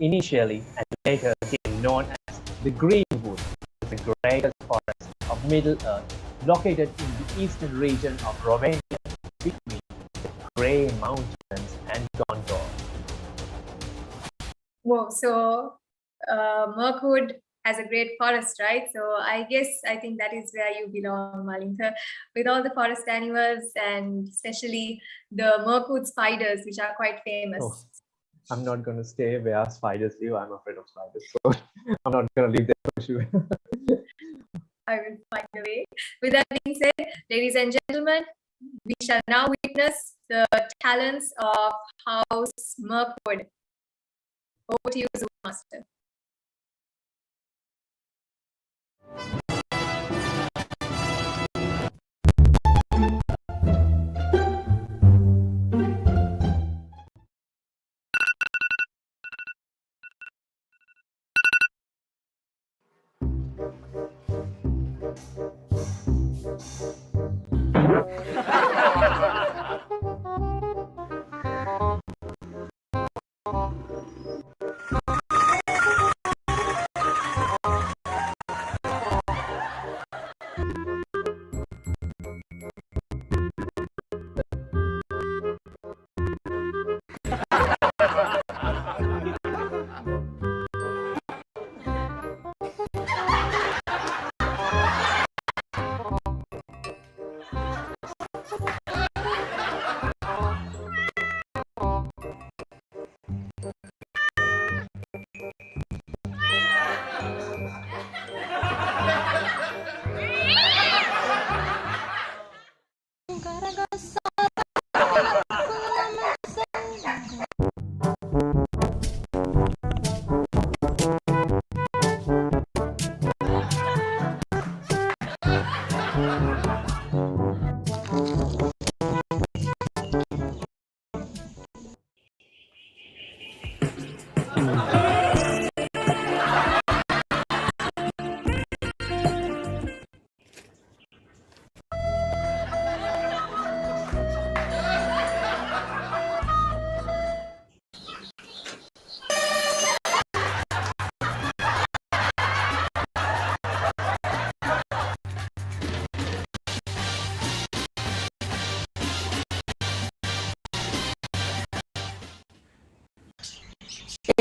initially and later became known as the Greenwood, is the greatest forest of Middle Earth, located in the eastern region of Romania between the Grey Mountains and Gondor. Whoa, so Mirkwood has a great forest, right? So I think that is where you belong, Malintha, with all the forest animals and especially the Mirkwood spiders, which are quite famous. Oh, I'm not going to stay where spiders live. I'm afraid of spiders, so I'm not going to leave there for sure. I will find a way. With that being said, ladies and gentlemen, we shall now witness the talents of House Mirkwood. Over to you, Zoo Master.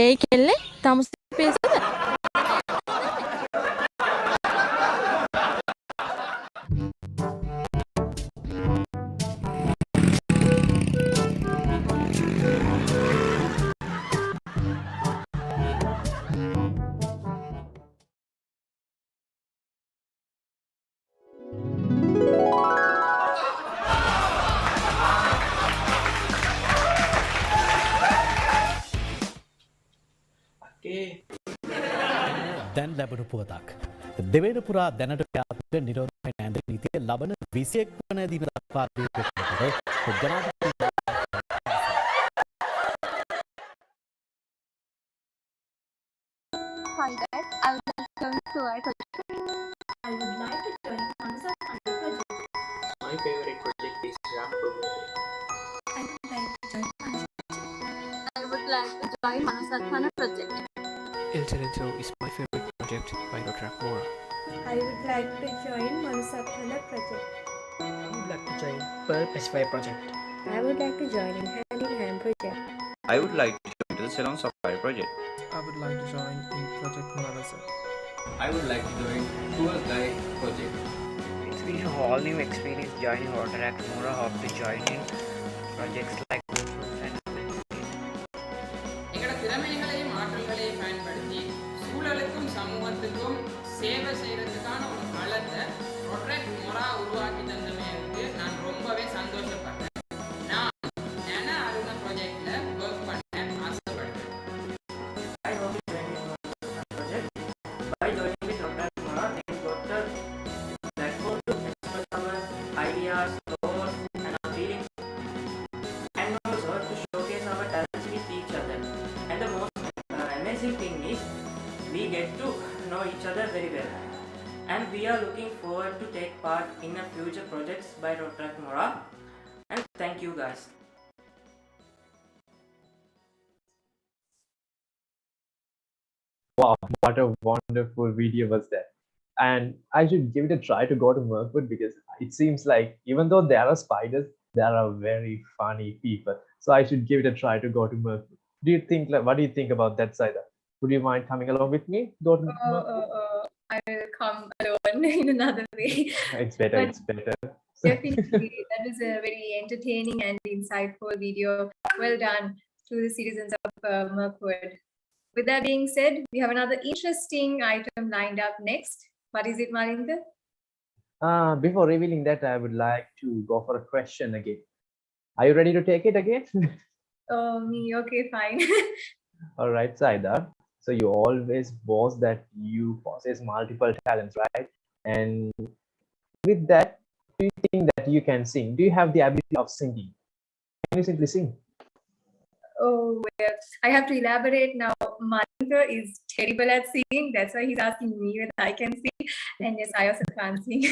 ඒ කෙල්ලේ තමුසේ පේසද? දැන් ලැබුණු පුවතක්. දෙවන පුරා දැනට ක්‍රියාත්මක නිරෝධ නෑන්ද නීතිය ලබන 21 වන දින දක්වා Hi guys, I would like to join Suai project. I would like to join Concept Under project. My favorite project is Ram Programming. I would like to join I would like to join Manasathana project. Iltenito is my favorite project by RotaSpark Mora. I would like to join Manasathana project. I would like to join Pearl Pacify project. I would like to join in Hand project. I would like to join the Ceylon Safari project. I would like to join in Project Manasa. I would like to join Tour Guide project. It's been a whole new experience joining RotaSpark Mora. Hope to join in projects like எங்களோட திறமைகளையும் ஆற்றல்களையும் பயன்படுத்தி சூழலுக்கும் சமூகத்துக்கும் சேவை செய்யறதுக்கான ஒரு களத்தை RotaSpark Mora உருவாக்கி தந்தமைக்கு நான் ரொம்பவே சந்தோஷப்பட்டேன். நான் ஞான அருண ப்ராஜெக்ட்ல ஒர்க் பண்ண ஆசைப்படுறேன். I hope to join in project. By joining with RotaSpark Mora, we got the platform to express our ideas, thoughts, and our feelings, and also to showcase our talents with each other. And the most amazing thing is we get to know each other very well. And we are looking forward to take part in a future projects by RotaSpark Mora. And thank you guys. Wow, what a wonderful video was that. And I should give it a try to go to Mirkwood because it seems like even though there are spiders, there are very funny people. So I should give it a try to go to Mirkwood. Do you think, like, what do you think about that, Saida? Would you mind coming along with me? Go to Mirkwood? I will come alone in another way. It's better, But it's better. definitely, that was a very entertaining and insightful video. Well done to the citizens of Mirkwood. With that being said, we have another interesting item lined up next. What is it, Malinda? Before revealing that, I would like to go for a question again. Are you ready to take it again? Oh, me. Okay, fine. All right, Saida. So you always boast that you possess multiple talents, right? And with that, do you think that you can sing? Do you have the ability of singing? Can you simply sing? Oh, well, I have to elaborate now. Malinda is terrible at singing. That's why he's asking me whether I can sing. And yes, I also can't sing.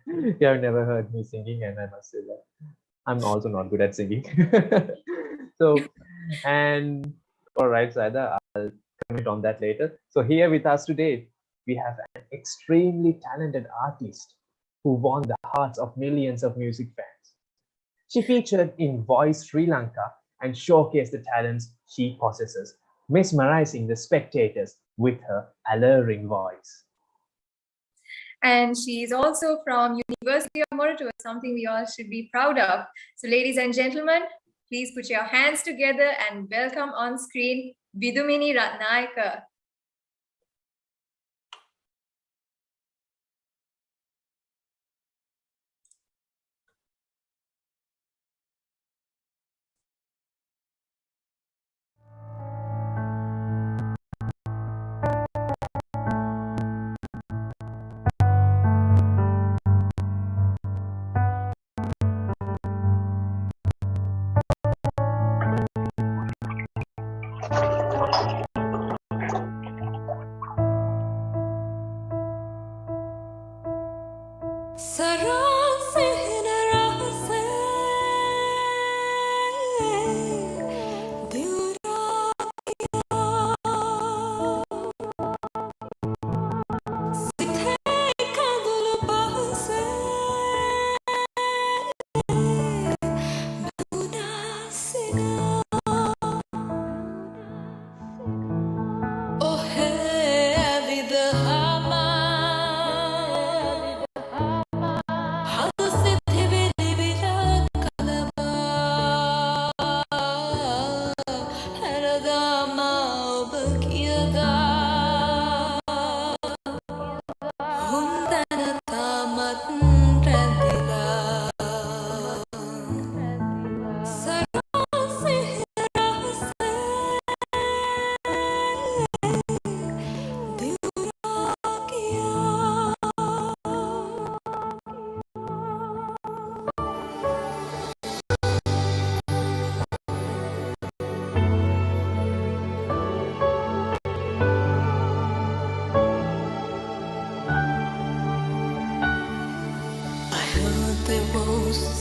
You have never heard me singing, and I must say that I'm also not good at singing. So, and all right, Saida, I'll comment on that later. So here with us today, we have an extremely talented artist who won the hearts of millions of music fans. She featured in Voice Sri Lanka and showcased the talents she possesses, mesmerizing the spectators with her alluring voice. And she's also from University of Moratuwa, something we all should be proud of. So ladies and gentlemen, please put your hands together and welcome on screen Vidumini Ratnayaka.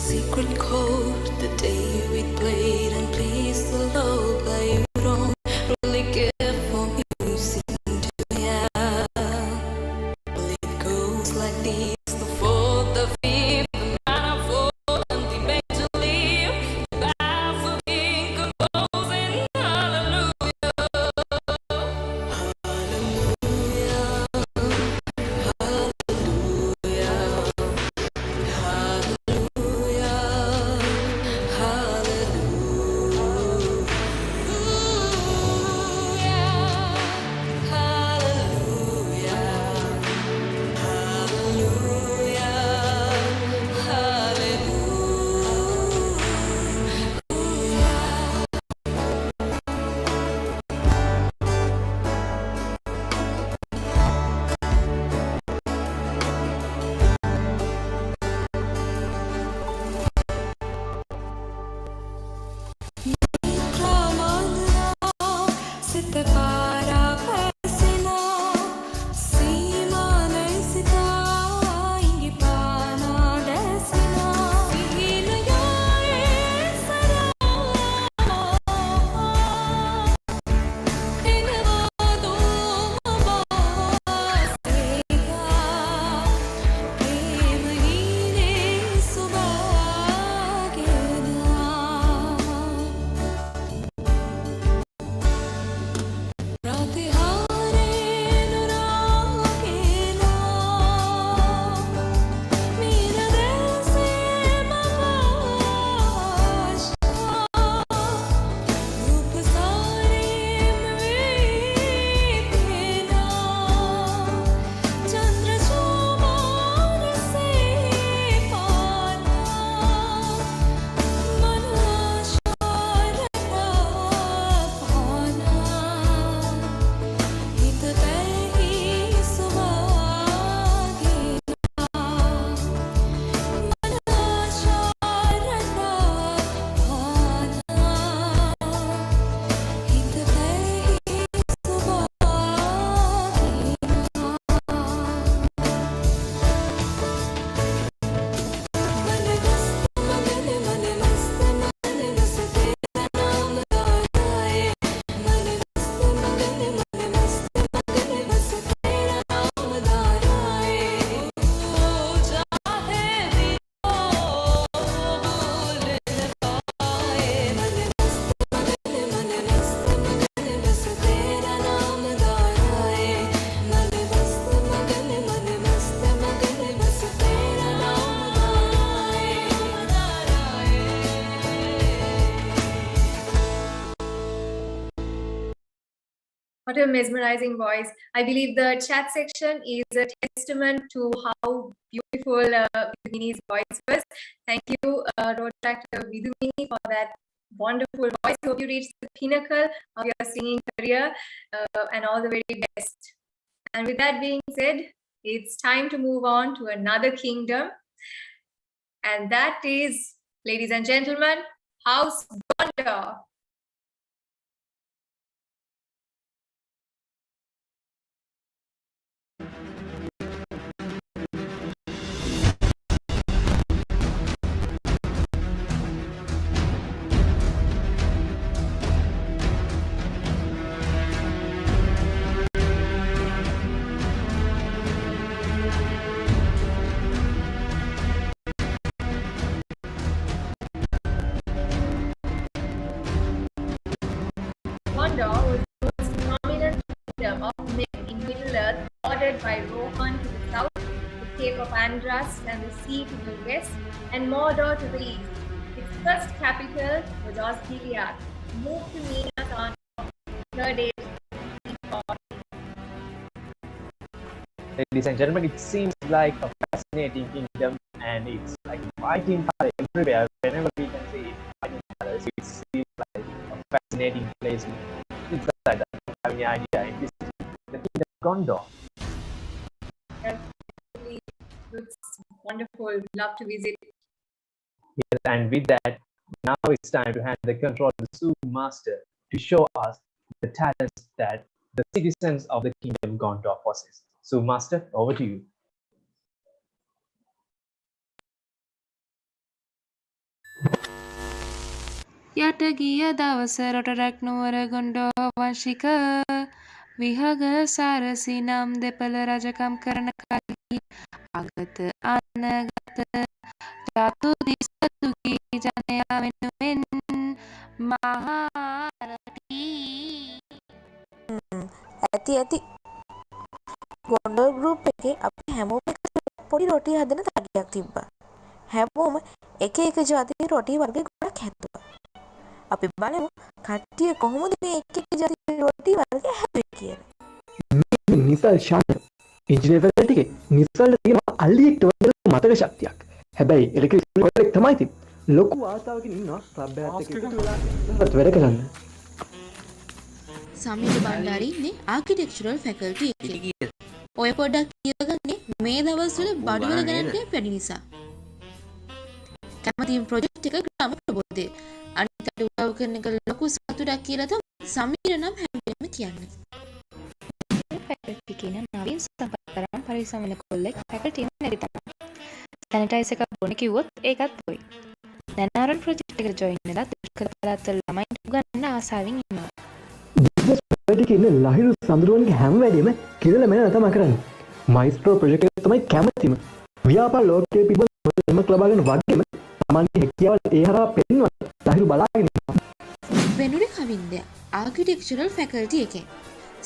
secret code the day we played and pleased the Lord, but you don't really care for music, do ya? Well, it goes like this: the fourth, the fifth, the minor fourth, and the major leave. Bow for being composing, hallelujah, hallelujah, hallelujah. What a mesmerizing voice. I believe the chat section is a testament to how beautiful Vidumini's voice was. Thank you, Road Actor Vidumini, for that wonderful voice. Hope you reach the pinnacle of your singing career and all the very best. And with that being said, it's time to move on to another kingdom. And that is, ladies and gentlemen, House Gondor. Gondor was the most prominent kingdom of men in Middle-earth, bordered by Rohan to the south, the Cape of Andrast and the sea to the west, and Mordor to the east. Its first capital was Osgiliath, moved to Minas on 3rd April. Ladies and gentlemen, it seems like a fascinating kingdom, and it's like fighting fire everywhere. Whenever we can see it, fighting fire, it seems like a fascinating place. Inside, I don't have any idea. It is the kingdom of Gondor. It looks wonderful. Love to visit. Yes, and with that, now it's time to hand the control to the Zoo Master to show us the talents that the citizens of the kingdom Gondor possess. Zoo Master, over to you. යට ගිය දවස රොටරැක් නුවර ගොන්ඩෝ වංශික විහග සාරසි නම් දෙපළ රජකම් කරන කල්හි අගත අනගත ජාතු දිසතුකි ජනයා වෙනුවෙන් මහාරටි ඇති ගොන්ඩෝ ගෲප් එකේ අපි හැමෝම පොඩි රොටි හදන තඩියක් තිබ්බා. හැමෝම එක ජාති රොටි වර්ග ගොඩක් හැදුවා. අපි බලමු කට්ටිය කොහොමද මේ එක ජාති රොටි වර්ග හැදුවේ කියලා. මේ නිසල් ශාන්ත ඉංජිනේර් ෆැකල්ටි එකේ නිසල් තියෙනවා අල්ලියෙක්ට වගේ මතක ශක්තියක්. හැබැයි ඉලෙක්ට්‍රික් කොලෙක් තමයි තියෙන්නේ. ලොකු ආසාවකින් ඉන්නවා සබ් එකත් එක්ක එකතු වෙලා වැඩ කරන්න. සමීර බණ්ඩාරි ඉන්නේ ආකිටෙක්චරල් ෆැකල්ටි එකේ. ඔය පොඩ්ඩක් කියගන්නේ මේ දවස්වල බඩවල ගණන් වැඩි නිසා. කැමතිම ප්‍රොජෙක්ට් එක ග්‍රාම ප්‍රබෝධය. අනිකට උදව් කරන එක ලොකු සතුටක් කියලා තමයි සමීර නම් හැමෝම කියන්නේ. ෆැකල්ටි කියන නවීන සම්ප්‍රදායන් පරිසමන කොල්ලෙක් ෆැකල්ටි එකේ නැති තමයි. සැනිටයිස් එකක් බොන්න කිව්වොත් ඒකත් පොයි. නැනාරන් ප්‍රොජෙක්ට් එකට ජොයින් වෙලා දුෂ්කර පළාත්වල ළමයින්ට උගන්වන්න ආසාවෙන් ඉන්නවා. බිස්නස් ප්‍රොජෙක්ට් එකේ ඉන්න ලහිරු සඳරුවන්ගේ හැම වැඩේම කියලා මම තමයි කරන්නේ. මයිස්ට්‍රෝ ප්‍රොජෙක්ට් එක තමයි කැමතිම. ව්‍යාපාර ලෝකයේ පිබුන එමක් ලබාගෙන වගේම තමන්ගේ හැකියාවල් ඒ හරහා පෙන්වන්න ලහිරු බලාගෙන ඉන්නවා. වෙනුනේ කවින්ද ආකිටෙක්චරල් ෆැකල්ටි එකේ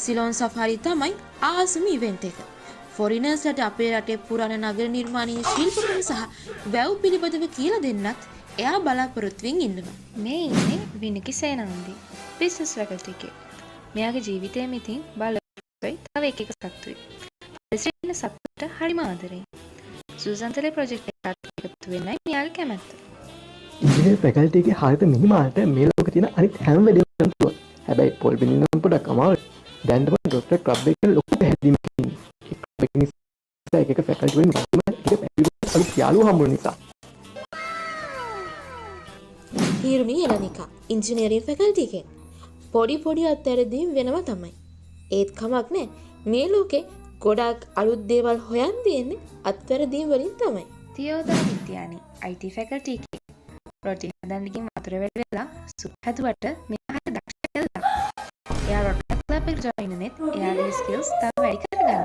සිලෝන් සෆාරි තමයි ආසම ඉවෙන්ට් එක. ෆොරිනර්ස්ලට අපේ රටේ පුරාණ නගර නිර්මාණයේ ශිල්පකම සහ වැව් පිළිබඳව කියලා දෙන්නත් එයා බලාපොරොත්තු වෙමින් ඉන්නවා. මේ ඉන්නේ විනිකි සේනාන්දි බිස්නස් ෆැකල්ටි එකේ. මෙයාගේ ජීවිතයේ මිතින් බලපෑයි තව එක සතුටුයි. ප්‍රසිද්ධ සතුට හරිම ආදරෙයි. සුසන්තලේ ප්‍රොජෙක්ට් එකට එකතු වෙන්නයි මෙයාගේ කැමැත්ත. ඉංජිනේර් ෆැකල්ටි එකේ හරිත මිනිමාට මේ ලෝකේ තියෙන අනිත් හැම වැඩේම කරනවා. හැබැයි පොල් බින්නම් පොඩක් අමාරුයි. දැන් තමයි ඩොක්ටර් ක්ලබ් එකේ ලොකු පැහැදීමක් ඉන්නේ. ඒ ක්ලබ් එක නිසා එක ෆැකල්ටි වලින් වගේම එක පැහැදිලි අලුත් යාළුවෝ හම්බුන නිසා. හිර්මි එලනිකා ඉංජිනේරින් ෆැකල්ටි එකේ පොඩි අත්හැරදීම් වෙනවා තමයි. ඒත් කමක් නෑ. මේ ලෝකේ ගොඩක් අලුත් දේවල් හොයන් තියෙන්නේ අත්හැරදීම් වලින් තමයි. තියෝදර විද්‍යානි IT ෆැකල්ටි එකේ රොටි හදන්න ගිහින් වතුර වැඩි වෙලා සුප් හැදුවට මෙයාට දක්ෂ කියලා. එයා රොටා ක්ලබ් එකට ජොයින් වෙනෙත් එයාගේ ස්කිල්ස් තව වැඩි කරගන්න.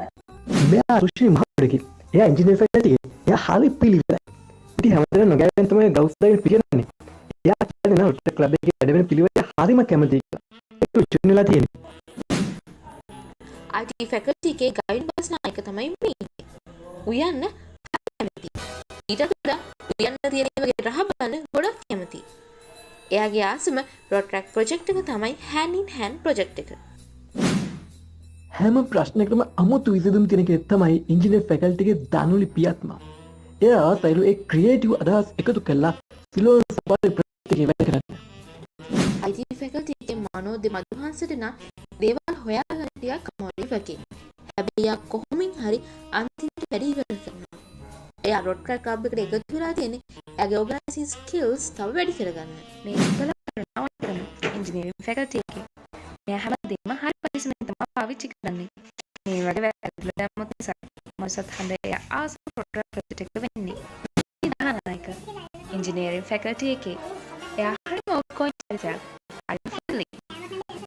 මෙයා රුෂි මහරකි. එයා ඉංජිනේර් ෆැකල්ටි එකේ. එයා හරි පිළිවෙලයි. ඉතින් හැමදේම නොගැලෙන් තමයි ගවුස් දාගෙන පිළිගන්නේ. එයා කියන්නේ නෝ ක්ලබ් එකේ වැඩ වෙන පිළිවෙල හරිම කැමතියි. ඒක ජොයින් වෙලා තියෙන්නේ. IT ෆැකල්ටි එකේ ගයිඩ් බස් නායක තමයි මේ. උයන්න කැමති. ඊට වඩා උයන්න තියෙන වගේ රහ බලන්න ගොඩක් කැමති. එයාගේ ආසම RotaSpark ප්‍රොජෙක්ට් එක තමයි hand in hand ප්‍රොජෙක්ට් එක. හැම ප්‍රශ්නයකටම අමුතු විසඳුම් තියෙන කෙනෙක් තමයි ඉංජිනේර් ෆැකල්ටි එකේ දනුලි පියත්මා. එයා සයිලු ඒ ක්‍රියේටිව් අදහස් එකතු කළා සිලෝන් සභාවේ ප්‍රොජෙක්ට් එකේ වැඩ කරන්න. IT ෆැකල්ටි එකේ මනෝදේ මදුහන්සට නම් දේවල් හොයාගන්න ටිකක් අමාරුයි වගේ. හැබැයි එයා කොහොමින් හරි අන්තිමට වැඩ ඉවර කරනවා. එයා රොට් ට්‍රැක් ක්ලබ් එකට එකතු වෙලා තියෙන්නේ එයාගේ ඕගනයිසින් ස්කිල්ස් තව වැඩි කරගන්න. මේ ඉංජිනේරින් ෆැකල්ටි එකේ මෙයා හැමදේම හරි පරිස්සමෙන් තමයි පාවිච්චි කරන්නේ. මේ වගේ වැරදිලා දැම්මොත් නිසා මසත් හඳ එයා ආසම රොට් ට්‍රැක් ප්‍රොජෙක්ට් එක වෙන්නේ. දානනායක ඉංජිනේරින් ෆැකල්ටි එකේ එයා හරිම ඔක්කොයි චරිතයක්. හරි ෆ්‍රෙන්ඩ්ලි.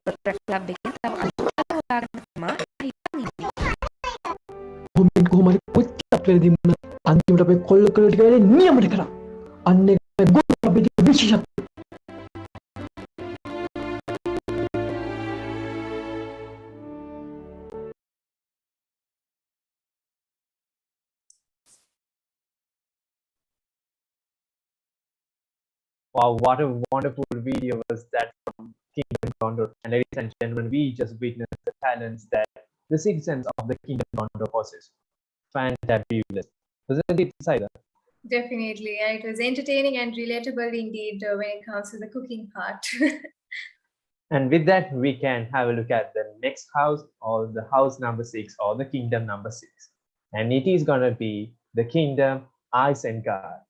රොට් ට්‍රැක් ක්ලබ් එකේ තව අලුත් හොයාගන්න තමයි හිතන්නේ. කොහොමද කොච්චර වැරදි වුණත් අන්තිමට අපේ කොල්ල කළ ටික වැඩේ නියමට කරා. අන්න ඒක ගොඩ අපේ විශේෂත්වය. Wow, what a wonderful video was that from Kingdom Condor. And ladies and gentlemen, we just witnessed the talents that the citizens of the Kingdom Condor possess. Fantabulous. Wasn't it, Saida? Definitely. And it was entertaining and relatable indeed when it comes to the cooking part. And with that, we can have a look at the next house, or the house number 6, or the kingdom number 6. And it is going to be the kingdom Ice and God.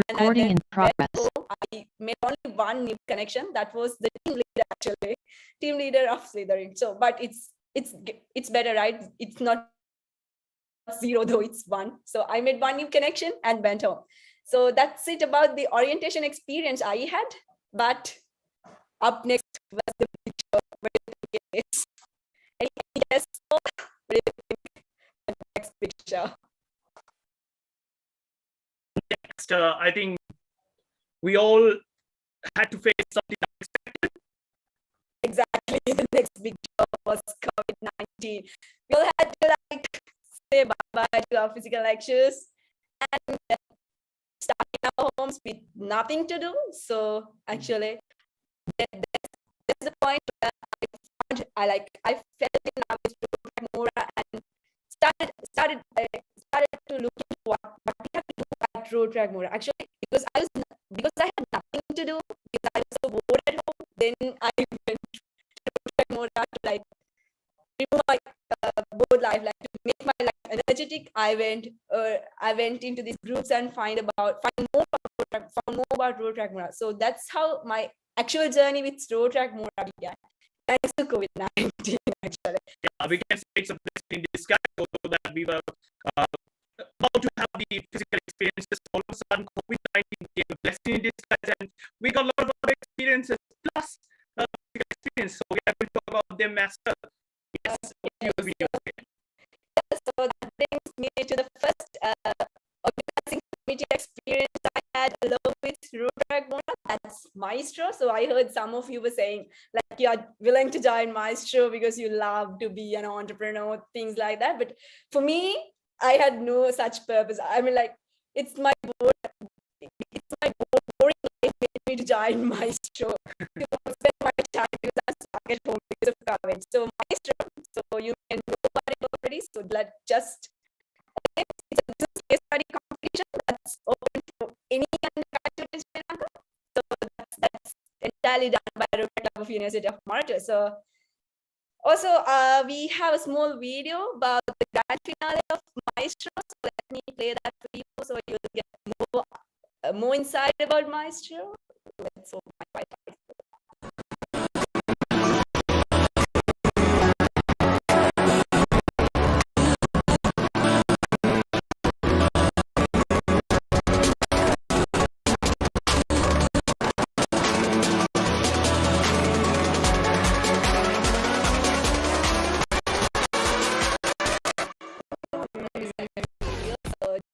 Recording in progress. I made only one new connection. That was the team leader, actually, team leader of Slytherin. So, but it's better, right? It's not 0 though, it's 1. So I made one new connection and went home. So that's it about the orientation experience I had. But up next was the picture. What do you think it is? Any guess? What do you think? The next picture. Next, I think we all had to face something unexpected. Exactly. The next picture was COVID-19. We all had to say bye-bye to our physical lectures and start in our homes with nothing to do. So actually, that's the point where I fell in love with Mora and started to look into what we have to do at RotaSpark Mora. Actually, because I had nothing to do, because I was so bored at home, then I went to RotaSpark Mora to remove my bored life, to make my life energetic. I went into these groups and found more about RotaSpark Mora. So that's how my actual journey with RotaSpark Mora began. Thanks to COVID-19, actually. Yeah, we can say it's a blessing in disguise, although that we were about to have the physical experiences. All of a sudden, COVID-19 became a blessing in disguise, and we got a lot of other experiences plus physical experience. So we are going to talk about them as well. Yes, so that brings me to the first organizing committee experience I had along with RotaSpark Mora. That's Maestro. So I heard some of you were saying you're willing to join Maestro because you love to be an entrepreneur, things like that. But for me, I had no such purpose. I mean, it's my boring life made me to join Maestro to spend my time because I'm stuck at home because of COVID. So Maestro, so you can know about it already. So it's a business case study competition that's open for any undergraduate in Sri Lanka. So that's entirely done by Rota of University of Malta. So also we have a small video about the grand finale of Maestro. So let me play that for you so you'll get more insight about Maestro. Let's hope my Wi-Fi.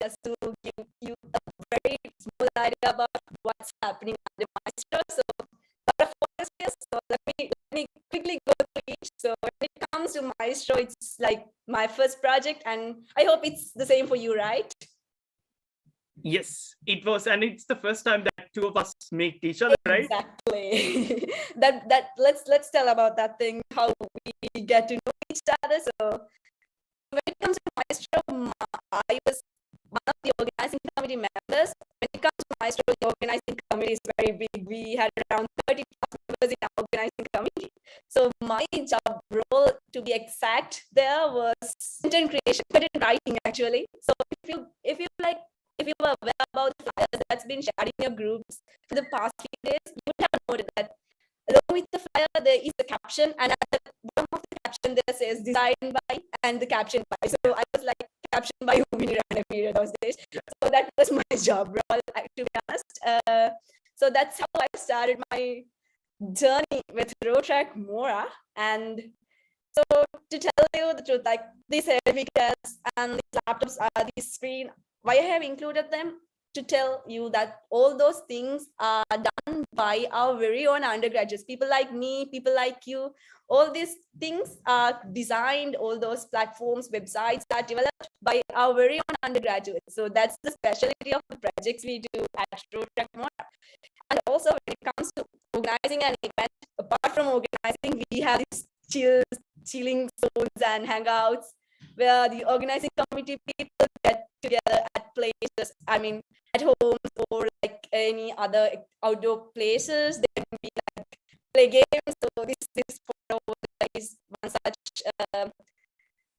Just to give you a very small idea about what's happening under Maestro. So, so let me quickly go through each. So when it comes to Maestro, it's my first project, and I hope it's the same for you, right? Yes, it was, and it's the first time that two of us meet each other, right? Exactly. that let's tell about that thing, how we get to know each other. So when it comes to Maestro, I was one of the organizing committee members. When it comes to Maestro, the organizing committee is very big. We had around 30 members in our organizing committee. So my job role, to be exact, there was content creation, content writing actually. So if you were aware about the flyers that's been shared in your groups for the past few days, you would have noted that along with the flyer there is a caption, and at the bottom of the caption there says designed by and the caption by. So I was caption by Umini Ranavira those days. So that was my job role, to be honest. So that's how I started my journey with RotaSpark Mora. And so to tell you the truth, these certificates and these laptops are the screen. Why I have included them? To tell you that all those things are done by our very own undergraduates, people like me, people like you. All these things are designed, all those platforms, websites are developed by our very own undergraduates. So that's the specialty of the projects we do at RotaSpark Mora. And also when it comes to organizing an event, apart from organizing, we have these chilling zones and hangouts where the organizing committee people get together at places, at homes or any other outdoor places. There can be play games. So this photo is one such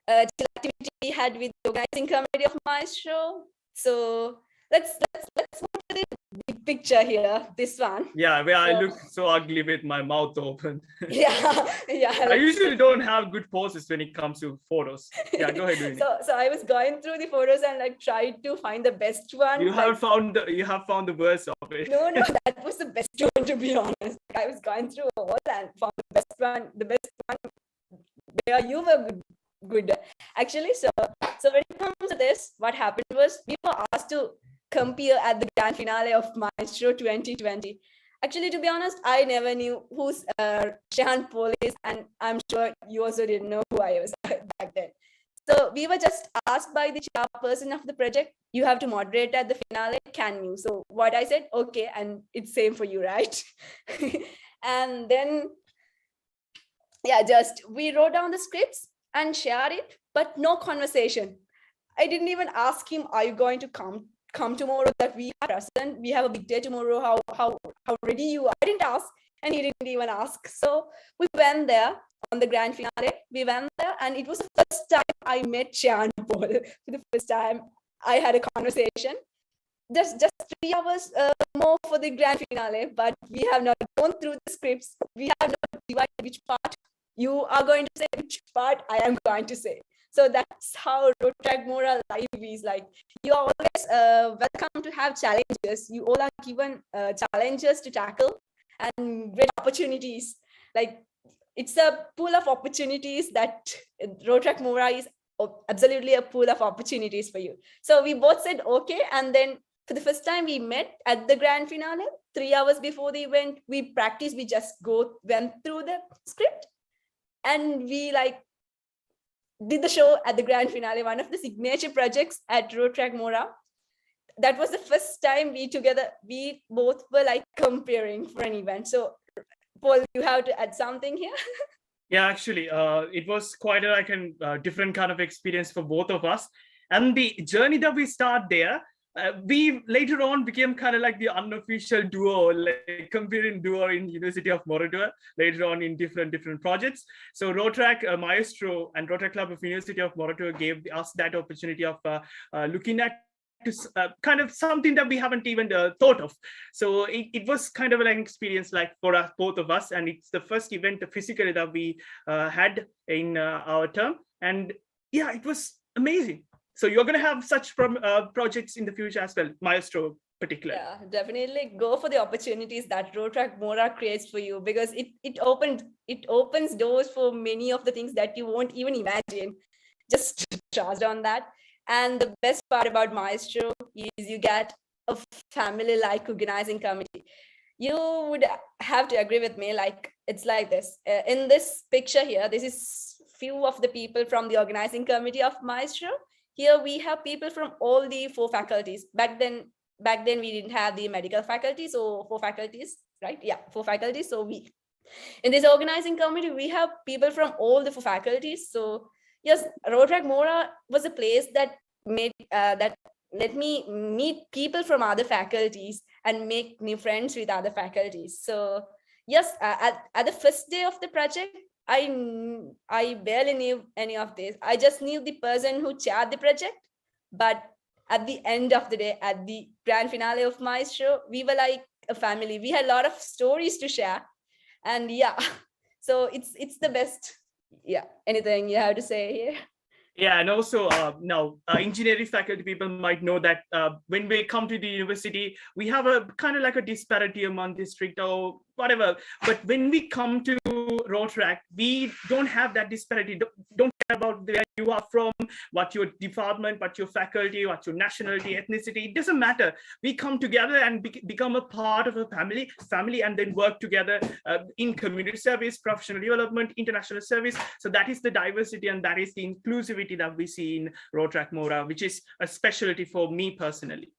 activity we had with the organizing committee of Maestro. So let's move to the big picture here. This one. Yeah, where I So- look so ugly with my mouth open. Yeah, yeah. I usually don't have good poses when it comes to photos. Yeah, go ahead, Winnie. So I was going through the photos and like tried to find the best one. You have like- you have found the worst of it. No, that was the best one, to be honest. I was going through all and found the best one where you were good. Actually, so when it comes to this, what happened was we were asked to compare at the grand finale of Maestro 2020. Actually, to be honest, I never knew who's Shehan Paul is, and I'm sure you also didn't know who I was back then. So we were just asked by the chairperson of the project, you have to moderate at the finale, can you? So what I said, okay, and it's same for you, right? And then, yeah, just we wrote down the scripts and shared it, but no conversation. I didn't even ask him, are you going to come tomorrow, that we are present, we have a big day tomorrow, how ready you are? I didn't ask, and he didn't even ask. So we went there on the grand finale. We went there, and it was the first time I met Shehan Paul. For the first time I had a conversation. Just 3 hours more for the grand finale, but we have not gone through the scripts. We have not divided which part you are going to say, which part I am going to say. So that's how RotaSpark Mora live is like. You are always welcome to have challenges. You all are given challenges to tackle and great opportunities. Like, it's a pool of opportunities that RotaSpark Mora is absolutely a pool of opportunities for you. So we both said okay, and then for the first time we met at the grand finale 3 hours before the event. We practiced. We just went through the script, and we like did the show at the grand finale, one of the signature projects at RotaSpark Mora. That was the first time we both were like comparing for an event. So Paul, you have to add something here. Yeah, actually, it was quite a different kind of experience for both of us. And the journey that we start there, we later on became kind of like the unofficial duo, like comparing duo in University of Morotua, later on in different projects. So RotaSpark Maestro and RotaSpark Club of University of Morotua gave us that opportunity of looking at kind of something that we haven't even thought of. So it was kind of an experience like for us, both of us, and it's the first event physically that we had in our term. And yeah, it was amazing. So you're going to have such projects in the future as well, Maestro particularly. Yeah, definitely go for the opportunities that RotaSpark Mora creates for you, because it opens doors for many of the things that you won't even imagine. Just trust on that. And the best part about Maestro is you get a family-like organizing committee. You would have to agree with me, like it's like this. In this picture here, this is few of the people from the organizing committee of Maestro. Here we have people from all the 4 faculties. Back then we didn't have the medical faculty, so 4 faculties, right? Yeah, 4 faculties. So in this organizing committee, we have people from all the 4 faculties. So yes, RotaSpark Mora was a place that let me meet people from other faculties and make new friends with other faculties. So yes, at the first day of the project, I barely knew any of this. I just knew the person who chaired the project. But at the end of the day, at the grand finale of Maestro, we were like a family. We had a lot of stories to share. And yeah, so it's the best. Yeah, anything you have to say here? Yeah, and also now engineering faculty people might know that when we come to the university, we have a kind of like a disparity among district or whatever. But when we come to RotaSpark, we don't have that disparity. Don't care about where you are from, what your department, what your faculty, what your nationality, ethnicity. It doesn't matter. We come together and become a part of a family, and then work together in community service, professional development, international service. So that is the diversity and that is the inclusivity that we see in RotaSpark Mora, which is a specialty for me personally.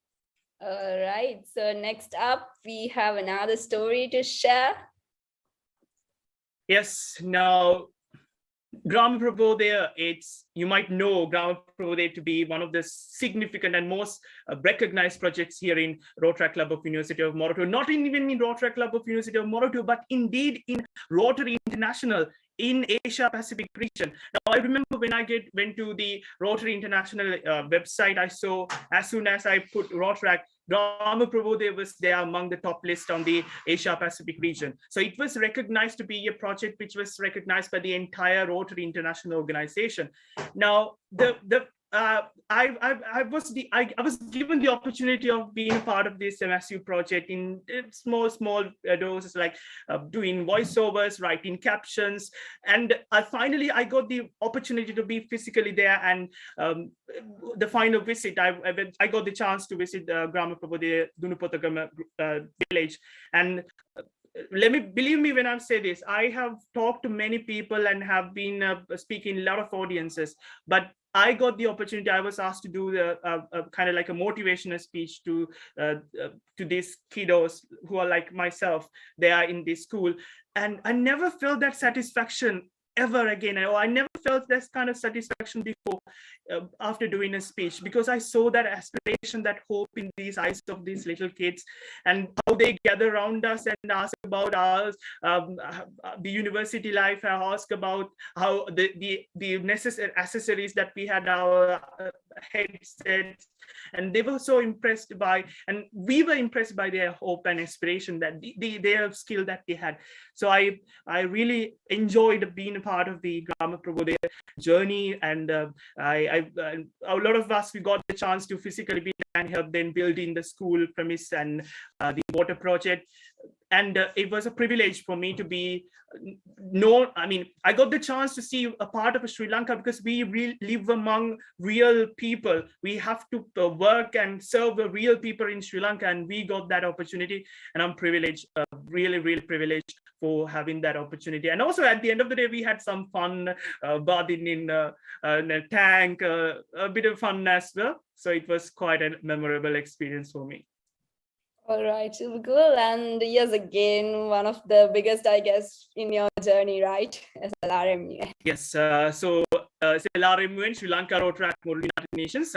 All right, so next up we have another story to share. Yes, now Grama Prabodaya, you might know Grama Prabodaya to be one of the significant and most recognized projects here in RotaSpark Club of University of Morotua, not even in RotaSpark Club of University of Morotua, but indeed in Rotary International in Asia Pacific region. Now, I remember when I went to the Rotary International website, I saw as soon as I put Rotaract, Grama Prabodaya was there among the top list on the Asia Pacific region. So it was recognized to be a project which was recognized by the entire Rotary International organization. Now, I was given the opportunity of being a part of this massive project in small doses, like doing voiceovers, writing captions, and finally I got the opportunity to be physically there. And the final visit, I got the chance to visit Grama Prabodaya Dunupotagama village. And believe me when I say this, I have talked to many people and have been speaking in a lot of audiences, but I got the opportunity. I was asked to do the kind of like a motivational speech to these kiddos who are like myself. They are in this school, and I never felt that satisfaction ever again. I never felt this kind of satisfaction before after doing a speech, because I saw that aspiration, that hope in these eyes of these little kids, and how they gather around us and ask about ours, the university life. I ask about how the necessary accessories that we had, our headsets, and they were so impressed by, and we were impressed by their hope and aspiration, that their skill that they had. So I really enjoyed being a part of the Grama Prabodaya journey, and a lot of us, we got the chance to physically be and help them build in the school premise and the water project. And it was a privilege for me to be known. I mean, I got the chance to see a part of Sri Lanka, because we live among real people. We have to work and serve the real people in Sri Lanka, and we got that opportunity. And I'm privileged, really privileged for having that opportunity. And also at the end of the day, we had some fun bathing in a tank, a bit of fun as well. So it was quite a memorable experience for me. All right, super cool. And yes, again, one of the biggest, I guess, in your journey, right? SLRMUN. Yes, so SLRMUN, Sri Lanka Rotaract United Nations.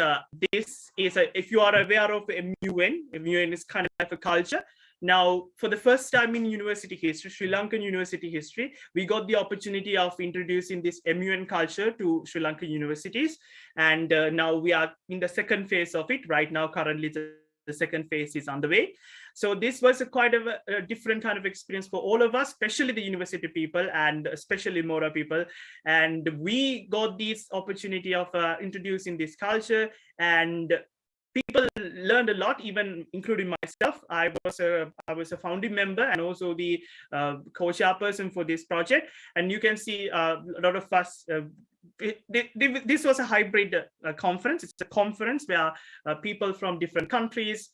This is, if you are aware of MUN is kind of like a culture. Now, for the first time in university history, Sri Lankan university history, we got the opportunity of introducing this MUN culture to Sri Lankan universities. And now we are in the second phase of it. Right now, currently, the second phase is underway. So this was quite a different kind of experience for all of us, especially the university people and especially Mora people. And we got this opportunity of introducing this culture, and people learned a lot, even including myself. I was a founding member and also the co-chairperson for this project. And you can see a lot of us. This was a hybrid conference. It's a conference where people from different countries.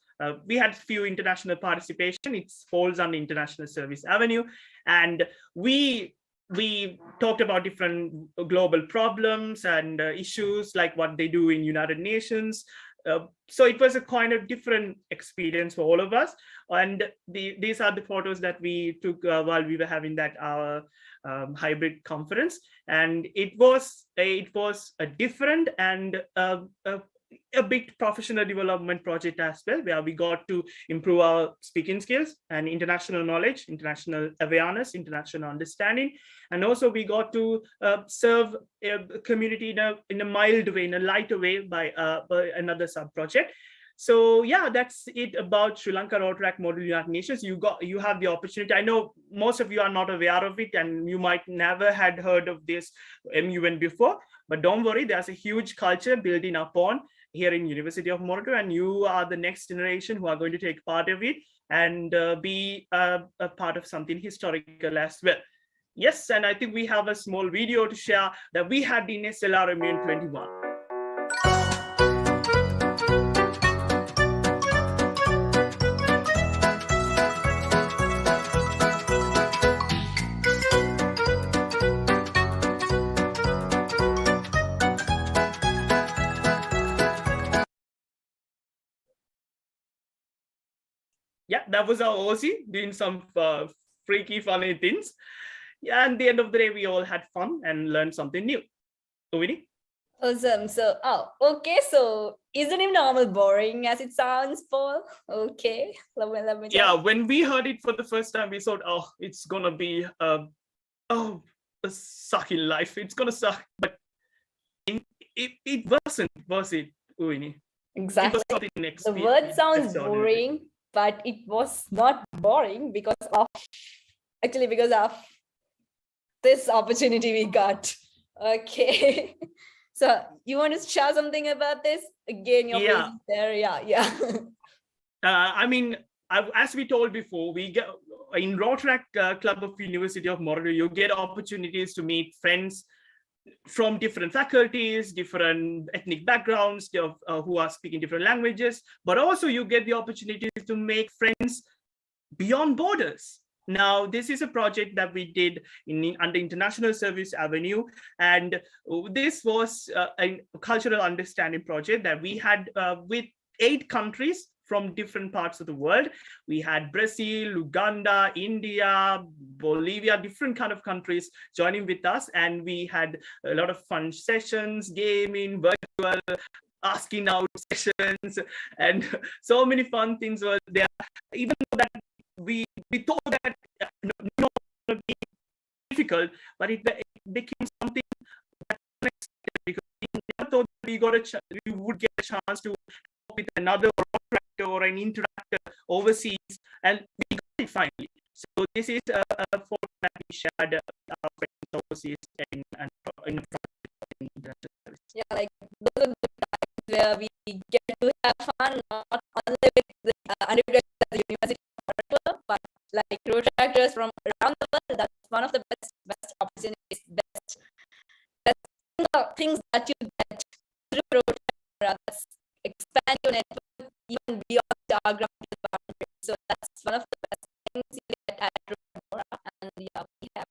We had few international participation. It falls on the International Service Avenue, and we talked about different global problems and issues, like what they do in United Nations. So it was a kind of different experience for all of us. And these are the photos that we took while we were having that hybrid conference. And it was a different and a big professional development project as well, where we got to improve our speaking skills and international knowledge, international awareness, international understanding. And also we got to serve a community in a mild way, in a lighter way by another sub-project. So yeah, that's it about Sri Lanka Rotaract Model United Nations. You have the opportunity. I know most of you are not aware of it, and you might never had heard of this MUN before, but don't worry, there's a huge culture building upon here in University of Morato, and you are the next generation who are going to take part of it and be a part of something historical as well. Yes, and I think we have a small video to share that we had in SLRMUN 21. Yeah, that was our OC doing some freaky, funny things. Yeah, and at the end of the day, we all had fun and learned something new. Ovini? Awesome. So, okay. So, isn't it normal boring as it sounds, Paul? Okay. Let me yeah, when we heard it for the first time, we thought, oh, it's gonna be suck in life. It's gonna suck, but it wasn't, was it, Uini? Exactly. It was something The word sounds boring, but it was not boring because of this opportunity we got. Okay. So you want to share something about this? Again, your face is there. Yeah. I mean, as we told before, we get in RotaSpark Club of University of Moradua, you get opportunities to meet friends from different faculties, different ethnic backgrounds, who are speaking different languages, but also you get the opportunity to make friends beyond borders. Now, this is a project that we did under International Service Avenue, and this was a cultural understanding project that we had with 8 countries from different parts of the world. We had Brazil, Uganda, India, Bolivia, different kind of countries joining with us, and we had a lot of fun sessions, gaming, virtual, asking out sessions, and so many fun things were there. Even though that we thought that not going to be difficult, but it became something that unexpected, because we never thought we would get a chance to talk with another contractor or an interactor overseas, and we got it finally. So this is a photo that we shared our friends overseas in international service. Yeah, like those are the times where we get to have fun, not only with the undergraduates at the University of Moradua, but like contractors from around the world. That's one of the best opportunities, best things that you get through Rota. That's expand your network even beyond geographical boundaries. So that's one of the best things you get at Rota. And yeah, we have.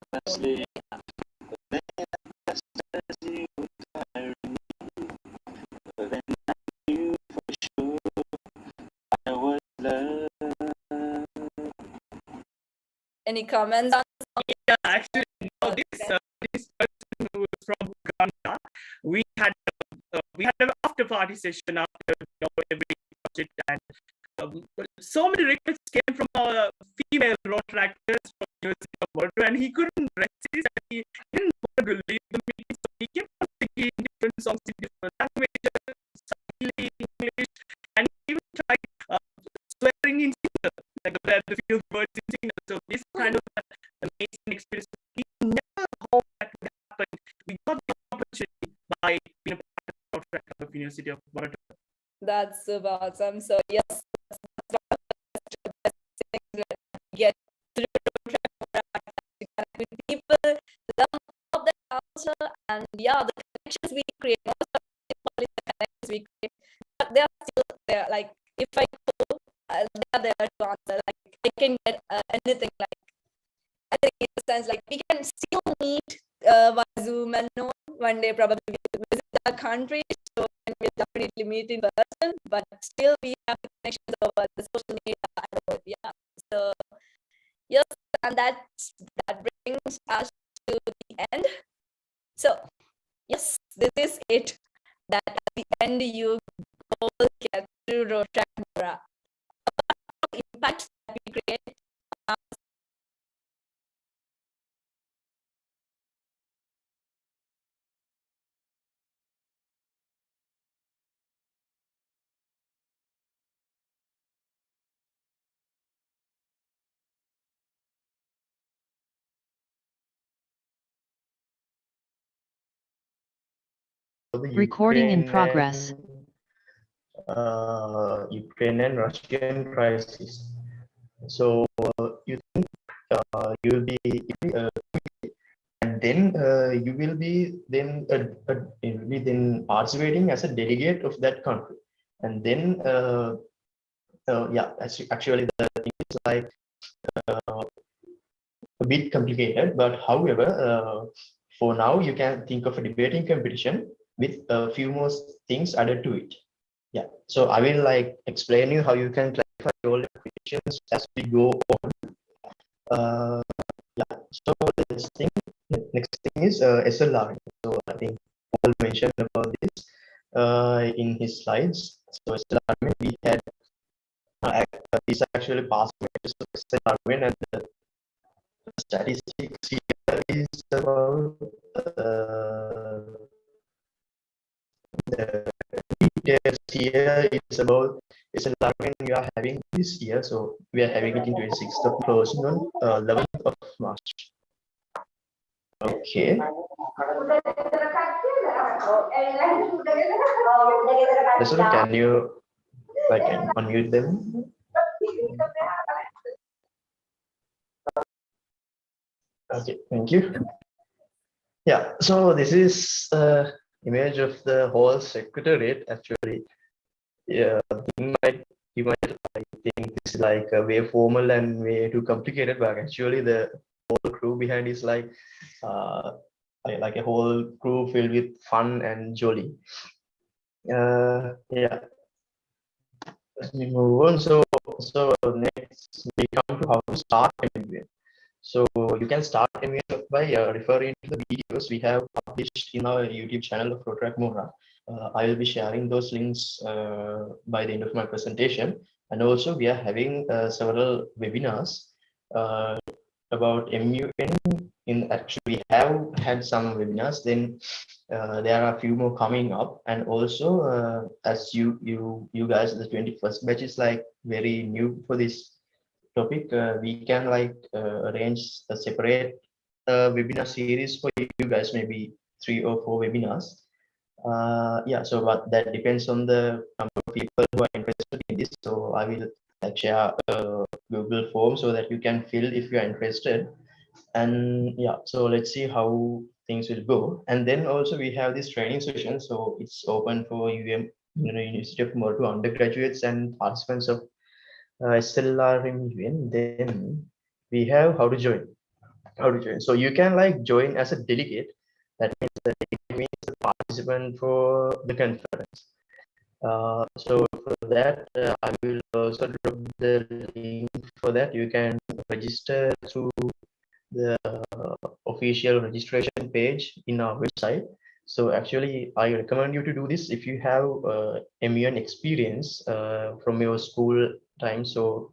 Any comments on this? Yeah, actually, no, this person who was from Uganda, we had an after party session after every project, and so many requests came from our female Rotaractors from University of Moradua, and he couldn't resist, and he didn't want to leave the meeting, so he kept on singing different songs in different languages, Swahili, English, and he even tried swearing in Sinhala, like the few words in Sinhala. So this kind of amazing experience, we never hoped that would happen. We got the opportunity by being a part of the University of Moradua. That's super awesome. So yes, that's one of the best things that we get through to connect with people, learn about the culture, and yeah, the connections we create. Most of the connections we create, but they are still there. Like if I go, they are there to answer. Like I can get anything. Like I think in a sense, like we can still meet via Zoom, and no one day probably visit our country, so we'll definitely meet in person, but still we have connections over the social media. Yeah. So yes, and that brings us to the end. So yes, this is it. That at the end you all get through RotaSpark Mora. The impact that we create. Recording in progress. Ukraine and Russian crisis. So you think you will be, and then you will be then participating as a delegate of that country, and then yeah, actually the thing is like a bit complicated, but however, for now you can think of a debating competition with a few more things added to it. Yeah, so I will like explain you how you can clarify all the questions as we go on. Yeah, so next thing is SLR. So I think Paul mentioned about this in his slides. So SLR, we had this actually passed. So SLR, and the statistics here is about the details here is about it's a learning we are having this year. So we are having it in 26th of closing on 11th of March. Okay. So can you unmute them? Okay, thank you. Yeah, so this is image of the whole secretariat actually. Yeah, you might think this is like a way formal and way too complicated, but actually the whole crew behind is like a whole crew filled with fun and jolly. Yeah, let me move on. So next we come to how to start anyway. So you can start by referring to the videos we have published in our YouTube channel of RotaSpark Mora. I will be sharing those links by the end of my presentation. And also we are having several webinars about MUN. Actually, we have had some webinars. Then there are a few more coming up. And also, as you guys, the 21st batch is like very new for this topic, we can arrange a separate webinar series for you guys, maybe 3 or 4 webinars. Yeah, so but that depends on the number of people who are interested in this. So I will share a Google form so that you can fill if you are interested. And yeah, so let's see how things will go. And then also we have this training session, so it's open for University of Morto undergraduates and participants of SLR in. Then we have how to join. So you can join as a delegate. That means the delegate means the participant for the conference. So for that, I will also drop the link for that. You can register through the official registration page in our website. So actually, I recommend you to do this if you have MUN experience from your school time. So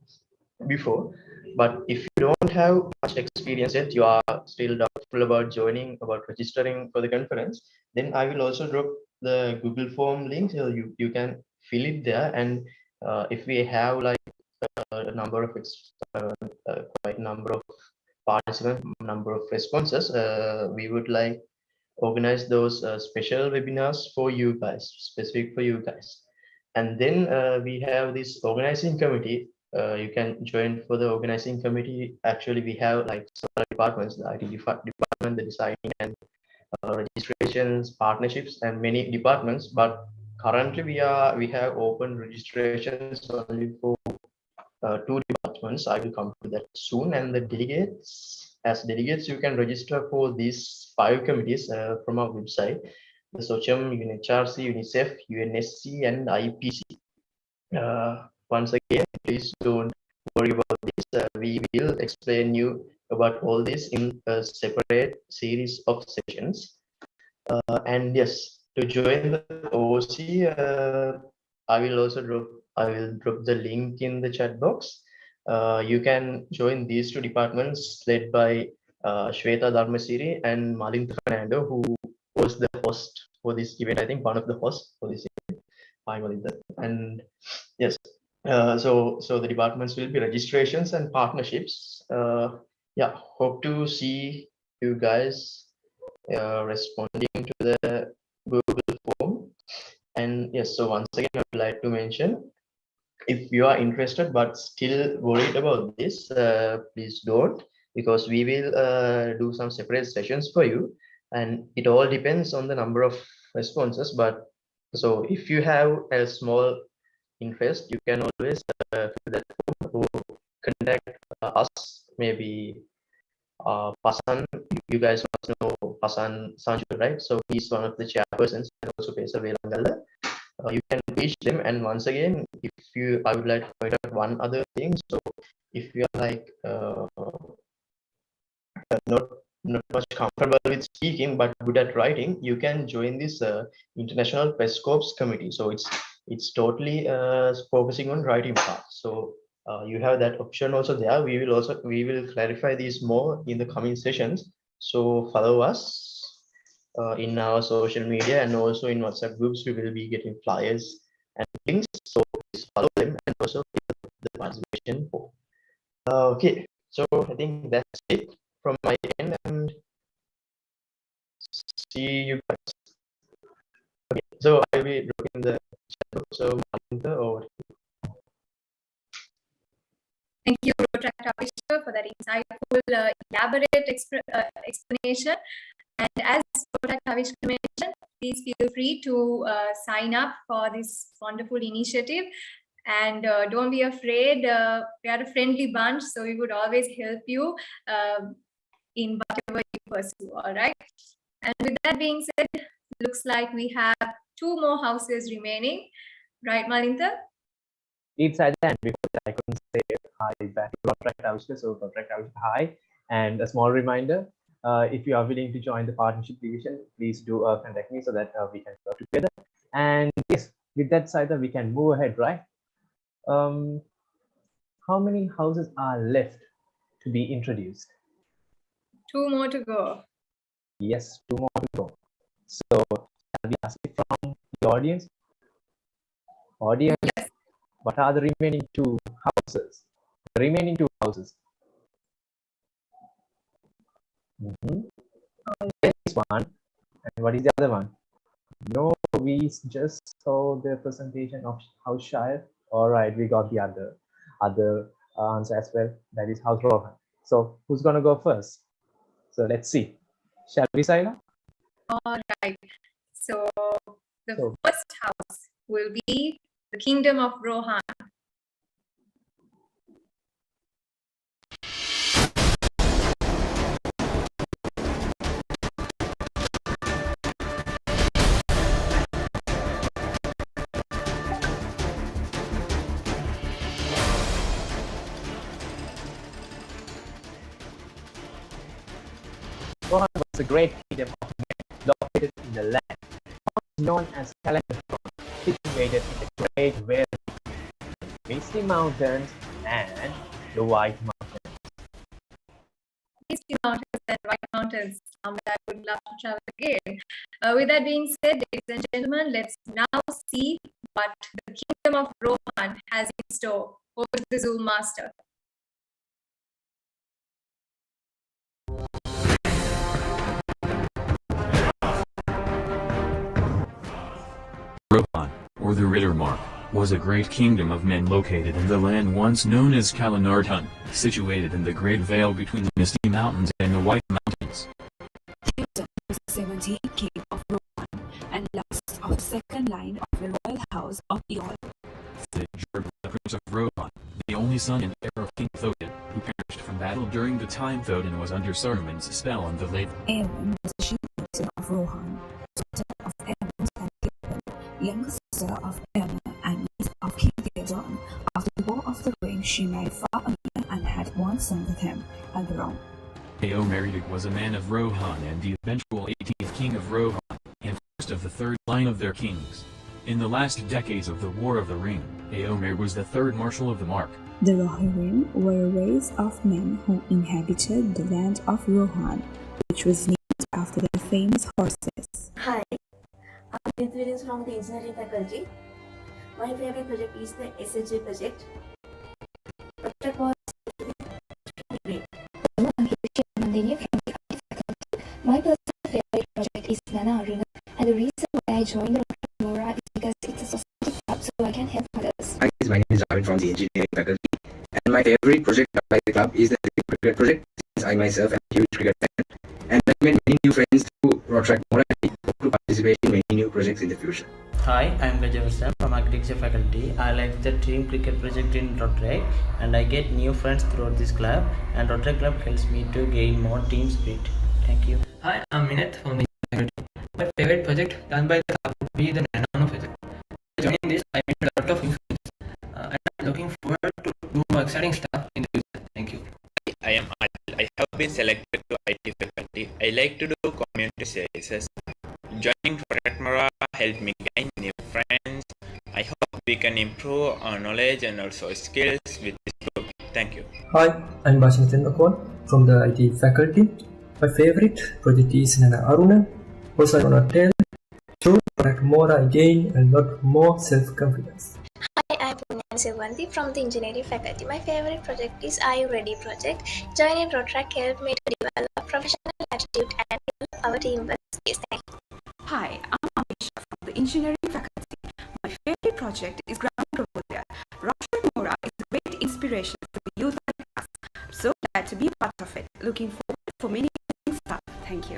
before, but if you don't have much experience yet, you are still doubtful about joining, about registering for the conference, then I will also drop the Google form link, so you can fill it there. And if we have a number of quite number of participants, number of responses, we would organize those special webinars for you guys, specific for you guys. And then we have this organizing committee. You can join for the organizing committee. Actually, we have several departments: the IT department, the designing and registrations, partnerships, and many departments. But currently, we have open registrations only for 2 departments. I will come to that soon. And the delegates, as delegates, you can register for these 5 committees from our website: the SOCHM, UNHRC, UNICEF, UNSC, and IPC. Once again, please don't worry about this. We will explain you about all this in a separate series of sessions. And yes, to join the OC, I will drop the link in the chat box. You can join these 2 departments led by Shweta Dharmasiri and Malinta Fernando, who was the host for this event. I think one of the hosts for this event. Hi, Malinta. And yes, so the departments will be registrations and partnerships. Yeah, hope to see you guys responding to the Google form. And yes, so once again, I would like to mention, if you are interested but still worried about this, please don't, because we will do some separate sessions for you, and it all depends on the number of responses. But so if you have a small interest, you can always fill that form or contact us. Maybe Pasan, you guys must know Pasan Sanju, right? So he's one of the chairpersons and also Pesa Velangala. You can reach them. And once again, I would like to point out one other thing. So if you are not much comfortable with speaking but good at writing, you can join this International Press Corps committee. So it's totally focusing on writing part. So you have that option also there. We will clarify these more in the coming sessions. So follow us in our social media and also in WhatsApp groups. We will be getting flyers and links. So please follow them and also fill the participation form. Okay, so I think that's it from my end, and see you guys. Okay, so I'll be dropping the chat. So Malinda, or Thank you, Rota for that insightful, elaborate explanation. And as Rota mentioned, please feel free to sign up for this wonderful initiative. And don't be afraid. We are a friendly bunch, so we would always help you in whatever you pursue. All right. And with that being said, looks like we have 2 more houses remaining, right, Malinda? It's either, and because I couldn't say hi back to RotaSpark, so RotaSpark hi. And a small reminder, if you are willing to join the partnership division, please do contact me so that we can work together. And yes, with that side, we can move ahead, right? How many houses are left to be introduced? 2 more to go. Yes, 2 more to go. So shall we ask it from the audience? Audience, yes. What are the remaining 2 houses? The remaining 2 houses. There is one, and what is the other one? No, we just saw the presentation of House Shire. All right, we got the other answer as well. That is House Rohan. So who's gonna go first? So let's see. Shall we, Saila? All right. So the first house will be the Kingdom of Rohan. Rohan was a great kingdom of men located in the land known as Kalangatron, situated in the Great Valley, Misty Mountains and the White Mountains. Misty Mountains and White Mountains, I would love to travel again. With that being said, ladies and gentlemen, let's now see what the Kingdom of Rohan has in store. Over to the Zoom master. Rohan, or the Rittermark, was a great kingdom of men located in the land once known as Kalanartun, situated in the Great Vale between the Misty Mountains and the White Mountains. The kingdom was the 17th king of Rohan and last of the second line of the royal house of Eol. The Prince of Rohan, the only son and heir of King Thodin, who perished from battle during the time Thodin was under Saruman's spell on the lake. Aaron was the chief person of Rohan, daughter of Aaron and Gilpin, younger sister of Emma and niece of King Theodon. After the War of the Ring, she married Faramir and had one son with him, Elberon. Eomeridug was a man of Rohan and the eventual 18th king of Rohan, and first of the third line of their kings. In the last decades of the War of the Ring, Eomer was the third marshal of the Mark. The Rohirrim were a race of men who inhabited the land of Rohan, which was named after their famous horses. Hi, I'm Nidhi from the engineering faculty. My favorite project is the SHG project. Project was great. I'm Hiroshi Nandini from the IT faculty. My personal favorite project is Nana Aruna, and the reason why I joined the Mora is because it's a society club, so I can help others. Hi guys, my name is Ravi from the engineering faculty, and my favorite project by the club is the cricket project, since I myself am a huge cricket fan, and I met many new friends through RotaSpark Mora and hope to participate in many new projects in the future. Hi, I am Gajav from architecture faculty. I like the team cricket project in RotaSpark, and I get new friends throughout this club, and RotaSpark club helps me to gain more team spirit. Thank you. Hi, I'm Mineth from the faculty. My favorite project done by the club would be the Nano project. Joining this, I met a lot of new friends, and I'm looking forward to do more exciting stuff in the future. Thank you. I am Adil. I have been selected to IT faculty. I like to do community services. Joining RotaSpark helped me gain new friends. I hope we can improve our knowledge and also skills with this group. Thank you. Hi, I'm Bashin Tendakon from the IT faculty. My favorite project is Nana Aruna. Also, I want to tell through Rotaract Mora again and lot more self-confidence. Hi, I'm Punyan Sevanti from the engineering faculty. My favorite project is Are You Ready project. Joining Rotaract helped me to develop professional attitude and develop our teamwork skills. Hi, I'm Amisha from the engineering faculty. My favorite project is Ground Robotia. Rotaract Mora is a great inspiration for the youth like us. I'm so glad to be part of it. Looking forward for many exciting stuff. Thank you.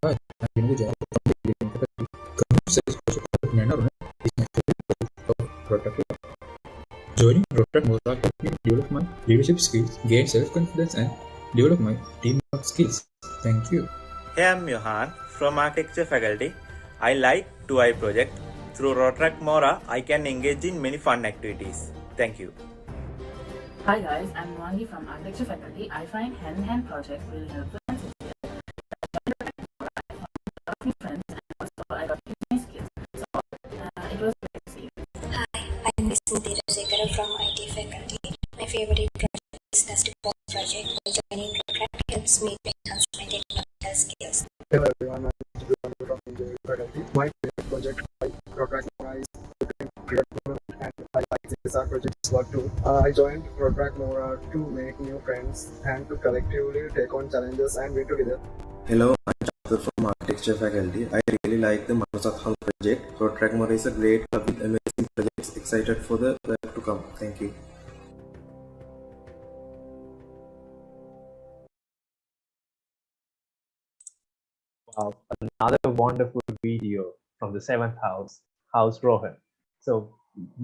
Hi, I'm Vinod from the engineering faculty. Community service project of Nana Aruna is my favorite project of Rotaract. Joining Rotaract Mora helped me develop my leadership skills, gain self-confidence and develop my teamwork skills. Thank you. Hey, I'm Johan from architecture faculty. I like 2i project. Through Rotaract Mora, I can engage in many fun activities. Thank you. Hi guys, I'm Wangi from architecture faculty. I find hand-in-hand project really helpful and sincere. I found a lot of new friends and also I got new skills. So it was great to see you. Hi, I'm Smriti Rajasekara from IT faculty. My favorite project is Dusty Ball project. Joining Rotaract helps me to enhance my technical skills. Hello everyone, I'm Jivan from engineering faculty. My favorite project like Rotaract Mora is cricket tournament and I like CSR projects work too. I joined Rotaract Mora to make new friends and to collectively take on challenges and win together. Hello, I'm Chandra from architecture faculty. I really like the Microsoft Hall project. Rotaract Mora is a great club with amazing projects. Excited for the lab to come. Thank you. Wow, another wonderful video from the 7th house Rohan. So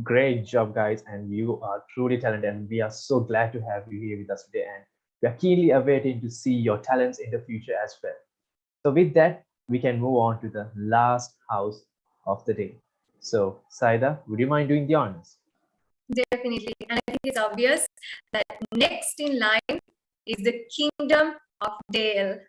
great job guys, and you are truly talented and we are so glad to have you here with us today, and we are keenly awaiting to see your talents in the future as well. So with that, we can move on to the last house of the day. So Saida, would you mind doing the honors? Definitely. And I think it's obvious that next in line is the Kingdom of Dale.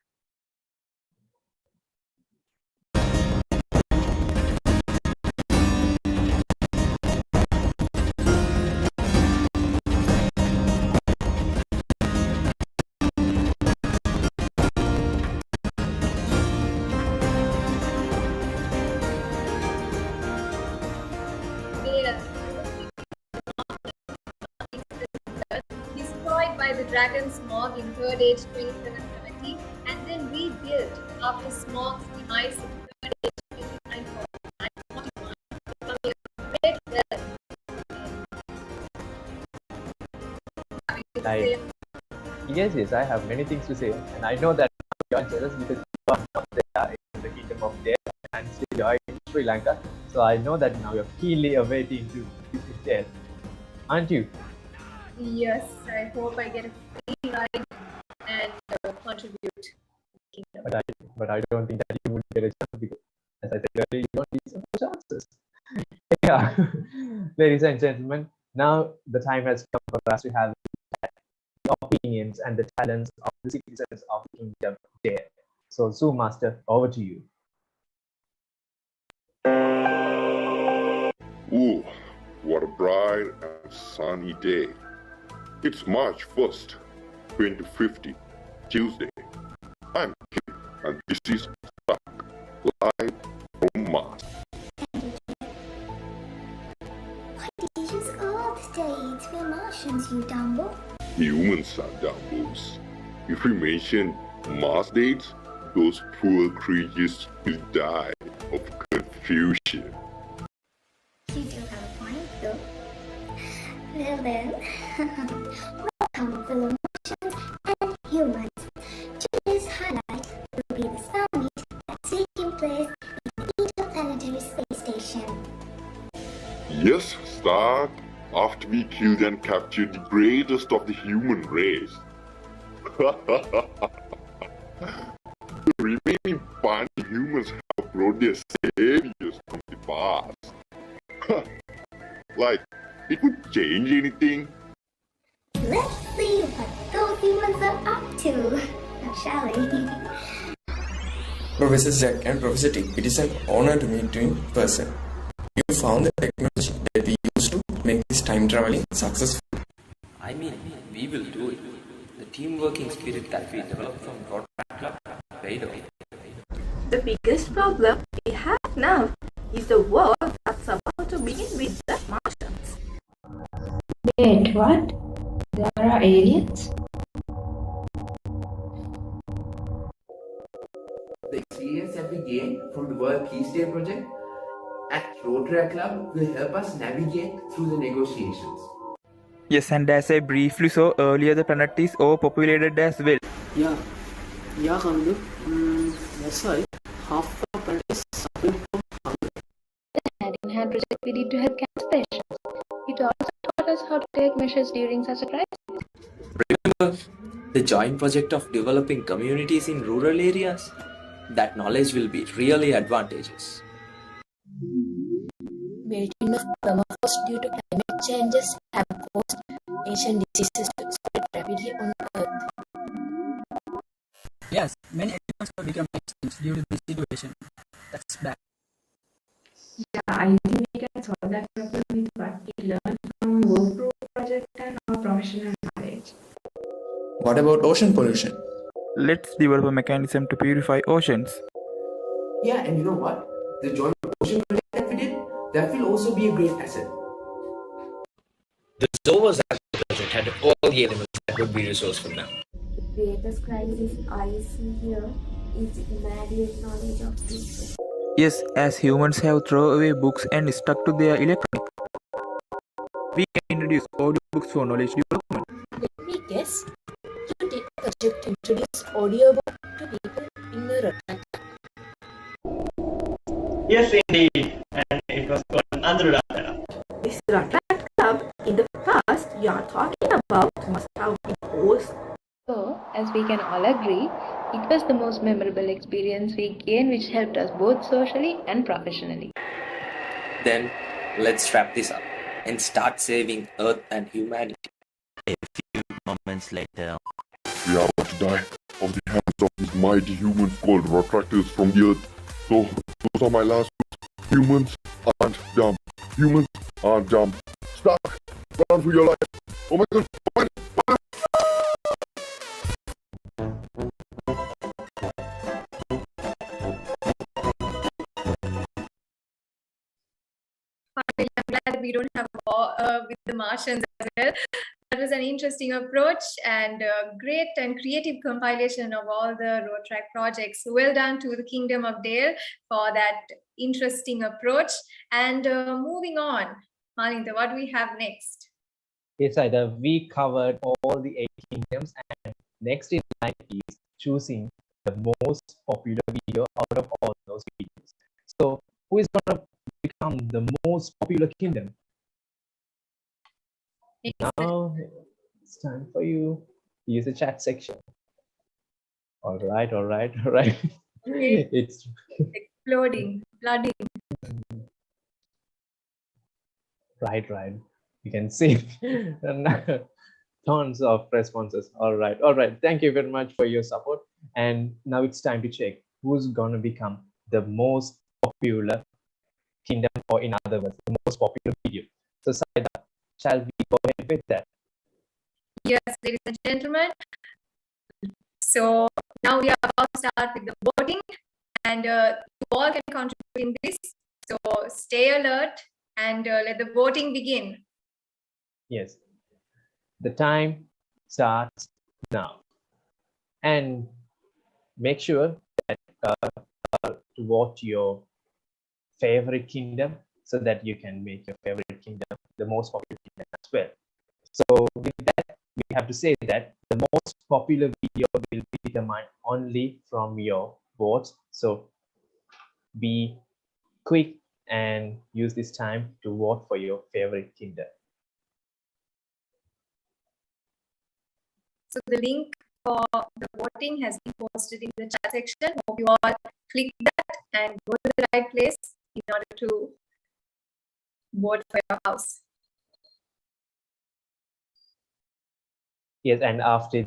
Destroyed by the dragon Smog in 3rd Age 2770 and then rebuilt after Smog's demise in 3rd Age 2941, becoming a great Yes, I have many things to say, and I know that you are jealous because you are not there in the Kingdom of Dale and still you are in Sri Lanka. So I know that now you're keenly awaiting to visit there, aren't you? Yes, I hope I get a free ride and contribute. But I don't think that you would get a chance because, as I said earlier, you don't need some chances. Yeah, ladies and gentlemen, now the time has come for us to have the opinions and the talents of the citizens of the Kingdom there. So, Zoo Master, over to you. Ooh, what a bright and sunny day. It's March 1st, 2050, Tuesday. I'm Kim, and this is Stuck, live from Mars. Why did you use all the day to be Martians, you Dumbo? Humans are Dumbos. If we mention Mars dates, those poor creatures will die of confusion. You do have a point, though. Well then, welcome fellow Martians and humans. Today's highlight will be the summit that's taking place in the Interplanetary Space Station. Yes, Stark, after we killed and captured the greatest of the human race. The remaining bunch of humans have brought their saviors from the past. Like, it would change anything? Let's see what those humans are up to, shall we? Professor Jack and Professor Tick, it is an honor to meet you in person. You found the technology that we used to make this time traveling successful. I mean, we will do it. The team working spirit that we developed from RotaSpark Club paid off. The biggest problem we have now is the war that's about to begin with the Martians. Wait, what? There are aliens? The experience that we gain from the World Peace Day project at Rotary Club will help us navigate through the negotiations. Yes, and as I briefly saw earlier, the planet is overpopulated as well. Yeah, Kandu. That's why half the planet is suffering from hunger. The hand-in-hand project we did to help cancer patients. It also taught us how to take measures during such a crisis. Remember the joint project of developing communities in rural areas? That knowledge will be really advantageous. Melting of permafrost due to climate changes have caused ancient diseases to spread rapidly on Earth. Yes, many animals have become extinct due to this situation. That's bad. Yeah, I think we can solve that problem with what we learned from work group project and our professional knowledge. What about ocean pollution? Let's develop a mechanism to purify oceans. Yeah, and you know what? The joint ocean project that we did, that will also be a great asset. The Zovas project had all the elements that would be resourceful now. The greatest crisis I see here is immediate knowledge of people. Yes, as humans have thrown away books and stuck to their electronic, we can introduce audiobooks for knowledge development. Let me guess, you did a project to introduce audiobook to people in the Rota. Yes, indeed, and it was called Andhra. This Rota Club in the past you are talking about must have been host. So, as we can all agree, it was the most memorable experience we gained which helped us both socially and professionally. Then let's wrap this up and start saving Earth and humanity. A few moments later. We are about to die of the hands of these mighty humans called Rotractors from the Earth. So, those are my last words. Humans aren't dumb. Humans aren't dumb. Stop. Run for your life. Oh my god. I'm glad that we don't have a war with the Martians as well. That was an interesting approach and great and creative compilation of all the RotaSpark projects. So well done to the Kingdom of Dale for that interesting approach. And moving on, Malinda, what do we have next? Yes, Ida, we covered all the 8 kingdoms, and next in line is choosing the most popular video out of all those videos. So who is going to become the most popular kingdom? Now it's time for you to use the chat section. All right. It's Exploding, flooding. right. You can see tons of responses. All right. Thank you very much for your support. And now it's time to check who's gonna become the most popular kingdom, or in other words, the most popular video. So Saida, shall we go ahead with that? Yes, ladies and gentlemen. So now we are about to start with the voting, and you all can contribute in this. So stay alert and let the voting begin. Yes, the time starts now, and make sure that to vote your favorite kingdom so that you can make your favorite kingdom the most popular kingdom as well. So with that, we have to say that the most popular video will be determined only from your votes. So be quick and use this time to vote for your favorite kingdom. So the link for the voting has been posted in the chat section. Hope you all click that and go to the right place in order to vote for your house. Yes, and after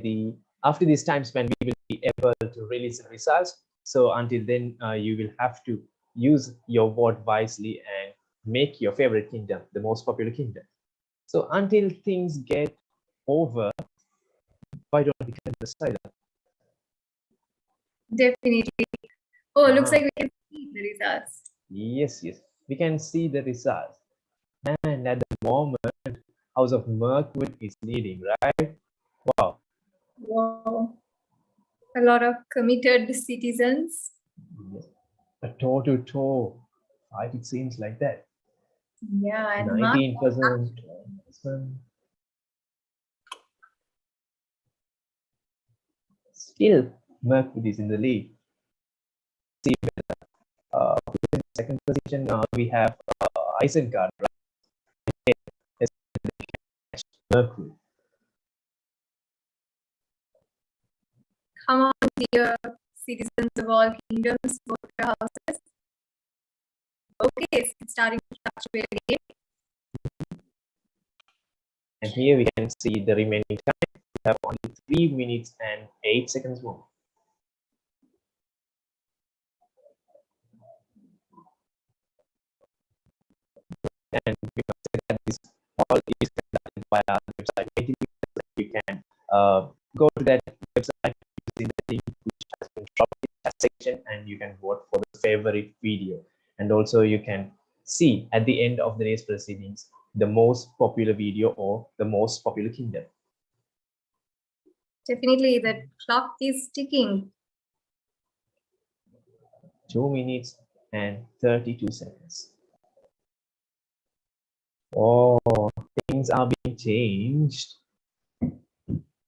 this time span, we will be able to release the results. So until then, you will have to use your vote wisely and make your favorite kingdom the most popular kingdom. So until things get over, why don't we tell the side? Definitely. Oh, looks Ah. like we can see the results. Yes, we can see the results. And at the moment, House of Mirkwood is leading, right? Wow. Wow. A lot of committed citizens. A toe-to-toe fight, it seems like that. Yeah, and 19%. Still, Mirkwood is in the lead. See, in second position, we have Isengard, right? Mirkwood. Come on, dear citizens of all kingdoms, vote for your houses. Okay, it's starting to fluctuate again. And here we can see the remaining time. We have only 3 minutes and 8 seconds more. And we must say that this all is conducted by our website. You can go to that website using the link which has been dropped in that section, and you can vote for the favorite video. And also you can see at the end of the day's proceedings the most popular video or the most popular kingdom. Definitely, the clock is ticking. 2 minutes and 32 seconds. Oh, things are being changed.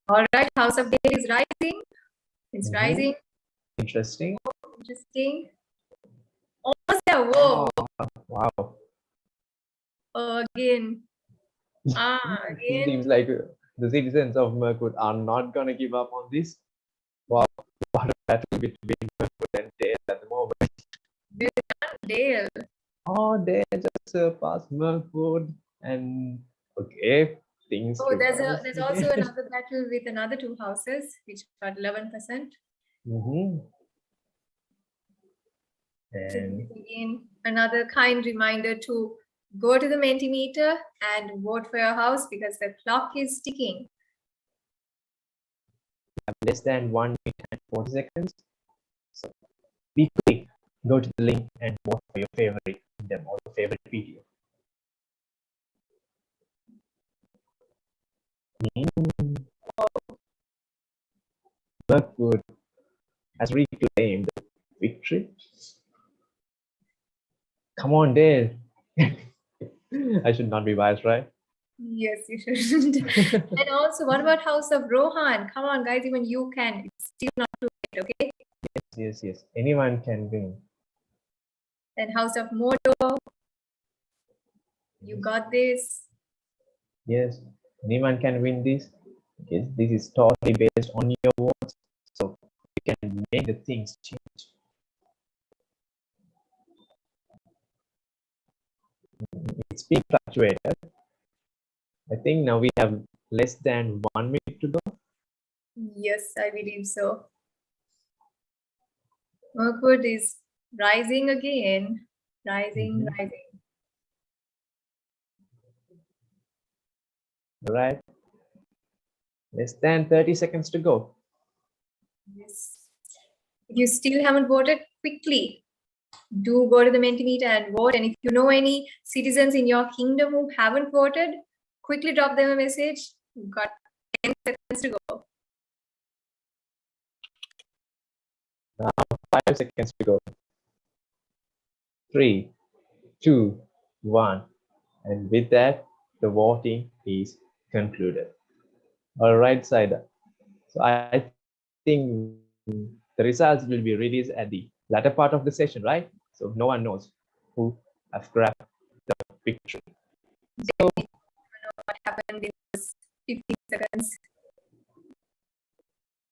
All right, House of Dale is rising. It's rising. Interesting. Oh, interesting. Almost there. Whoa. Oh, wow. Again. Again. Seems like the citizens of Mirkwood are not going to give up on this. Wow, what a battle between Mirkwood and Dale at the moment. Dale. Oh, Dale just surpassed Mirkwood, and okay, things. Oh, there's also another battle with another 2 houses, which got 11%. And again, another kind reminder to go to the Mentimeter and vote for your house because the clock is ticking. Less than 1 minute and 40 seconds. So be quick. Go to the link and vote for your favorite kingdom or your favorite video. Mirkwood has reclaimed victory. Come on, Dale. I should not be biased, right? Yes, you shouldn't. And also, what about House of Rohan? Come on, guys, even you can. It's still not too late, okay? Yes. Anyone can win. And House of Mordor. You got this. Yes, anyone can win this. Because this is totally based on your votes. So you can make the things change. It's being fluctuated. I think now we have less than 1 minute to go. Yes, I believe so. Mirkwood is rising again. Rising. All right. Less than 30 seconds to go. Yes. If you still haven't voted, quickly do go to the Mentimeter and vote. And if you know any citizens in your kingdom who haven't voted, quickly drop them a message. You've got 10 seconds to go. Now 5 seconds to go. 3, 2, 1. And with that, the voting is concluded. All right, Saida. So I think the results will be released at the latter part of the session, right? So no one knows who has grabbed the victory. So, I don't know what happened in those 15 seconds.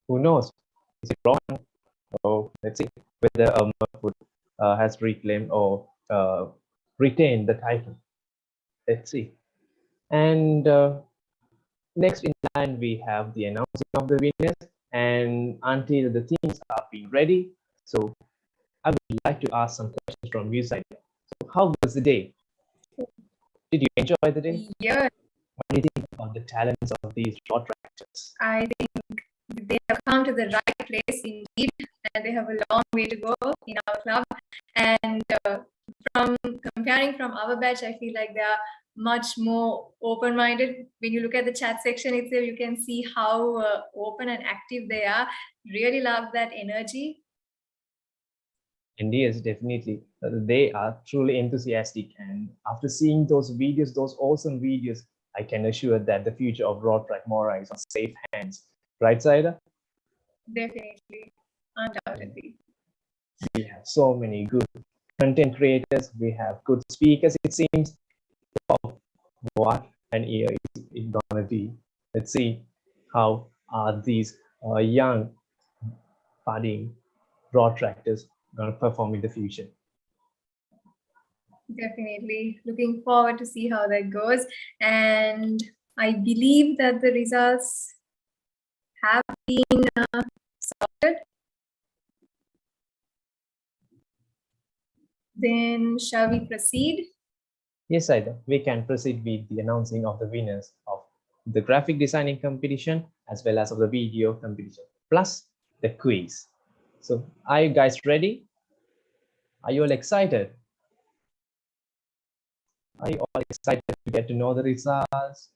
who knows? Is it wrong? So let's see whether Mirkwood has reclaimed or retained the title. Let's see. And next in line, we have the announcing of the winners. And until the teams are being ready, so I would like to ask some questions from you, Saida. So how was the day? Did you enjoy the day? Yeah, What do you think about the talents of these Rotaractors? I think they have come to the right place indeed, and they have a long way to go in our club. And from comparing from our batch, I feel like they are much more open-minded. When you look at the chat section itself, you can see how open and active they are. Really love that energy. And yes, definitely. They are truly enthusiastic. And after seeing those videos, those awesome videos, I can assure that the future of Rotaract Mora is on safe hands. Right, Saida? Definitely. Undoubtedly. We have so many good content creators. We have good speakers, it seems. Wow, what an year is it going to be. Let's see how are these young budding Rotaractors going to perform in the future. Definitely. Looking forward to see how that goes. And I believe that the results have been sorted. Then shall we proceed? Yes, Saida, we can proceed with the announcing of the winners of the graphic designing competition as well as of the video competition, plus the quiz. So are you guys ready? Are you all excited? Are you all excited to get to know the results?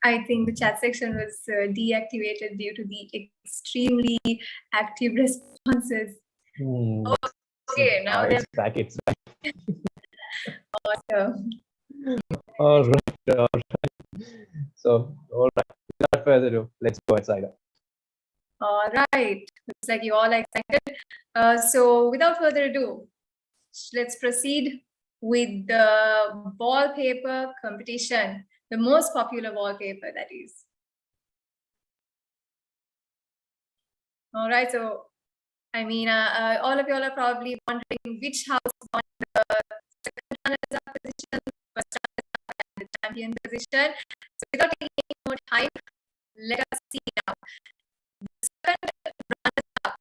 I think the chat section was deactivated due to the extremely active responses. Okay, now it's back, it's back. Awesome. All right. So, all right, without further ado, let's go inside. All right, looks like you all are excited. So without further ado, let's proceed with the wallpaper competition, the most popular wallpaper, that is. All right, so I mean, all of you all are probably wondering which house won the second runner-up position, first runner-up, and the champion position. So without taking any more time, let us see now. The second runner-up,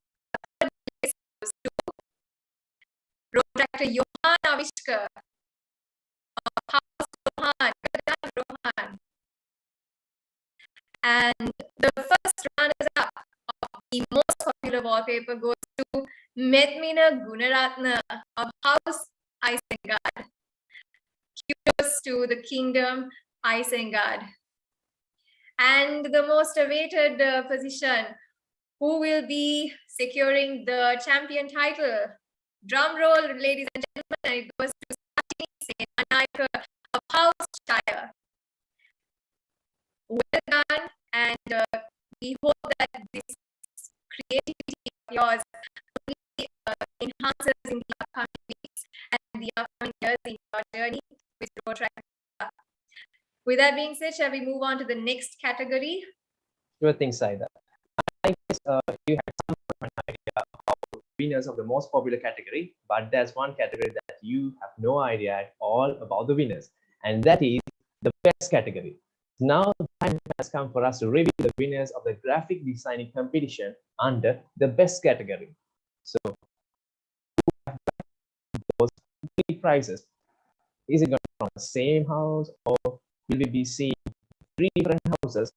third place goes to Rotaractor Johan Avishkar. House Rohan, Rohan. And the first runners-up of the most popular wallpaper goes to Medmina Gunaratna of House Isengard. Kudos to the Kingdom Isengard. And the most awaited position, who will be securing the champion title? Drum roll, ladies and gentlemen, and it goes to Satini Senanaika of House Shire. Well done, and we hope that this creativity of yours only enhances in the upcoming weeks and the upcoming years in your journey with Rotaract. With that being said, shall we move on to the next category? Sure thing, Saida. I guess you had some idea of winners of the most popular category, but there's one category that you have no idea at all about the winners, and that is the best category. Now the time has come for us to reveal the winners of the graphic designing competition under the best category. So, who have those three prizes? Is it going to be from the same house, or will we be seeing three different houses?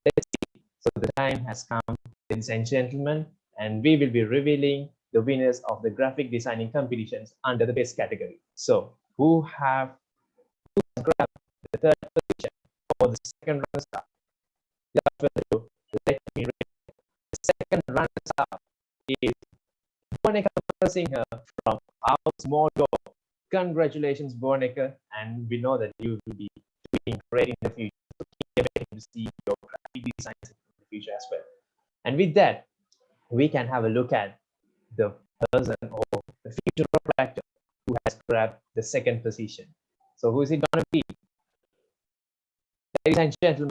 Let's see. So the time has come, ladies and gentlemen, and we will be revealing the winners of the graphic designing competitions under the best category. So who has grabbed the third position or the second runner-up? Without further ado, let me read. The second runner-up is Boneka Singer from House Modo. Congratulations, Boneka, and we know that you will be doing great in the future. So keep waiting to see your graphic designs in the future as well. And with that, we can have a look at the person or the future Rotaractor who has grabbed the second position. So who is it going to be? Ladies and gentlemen,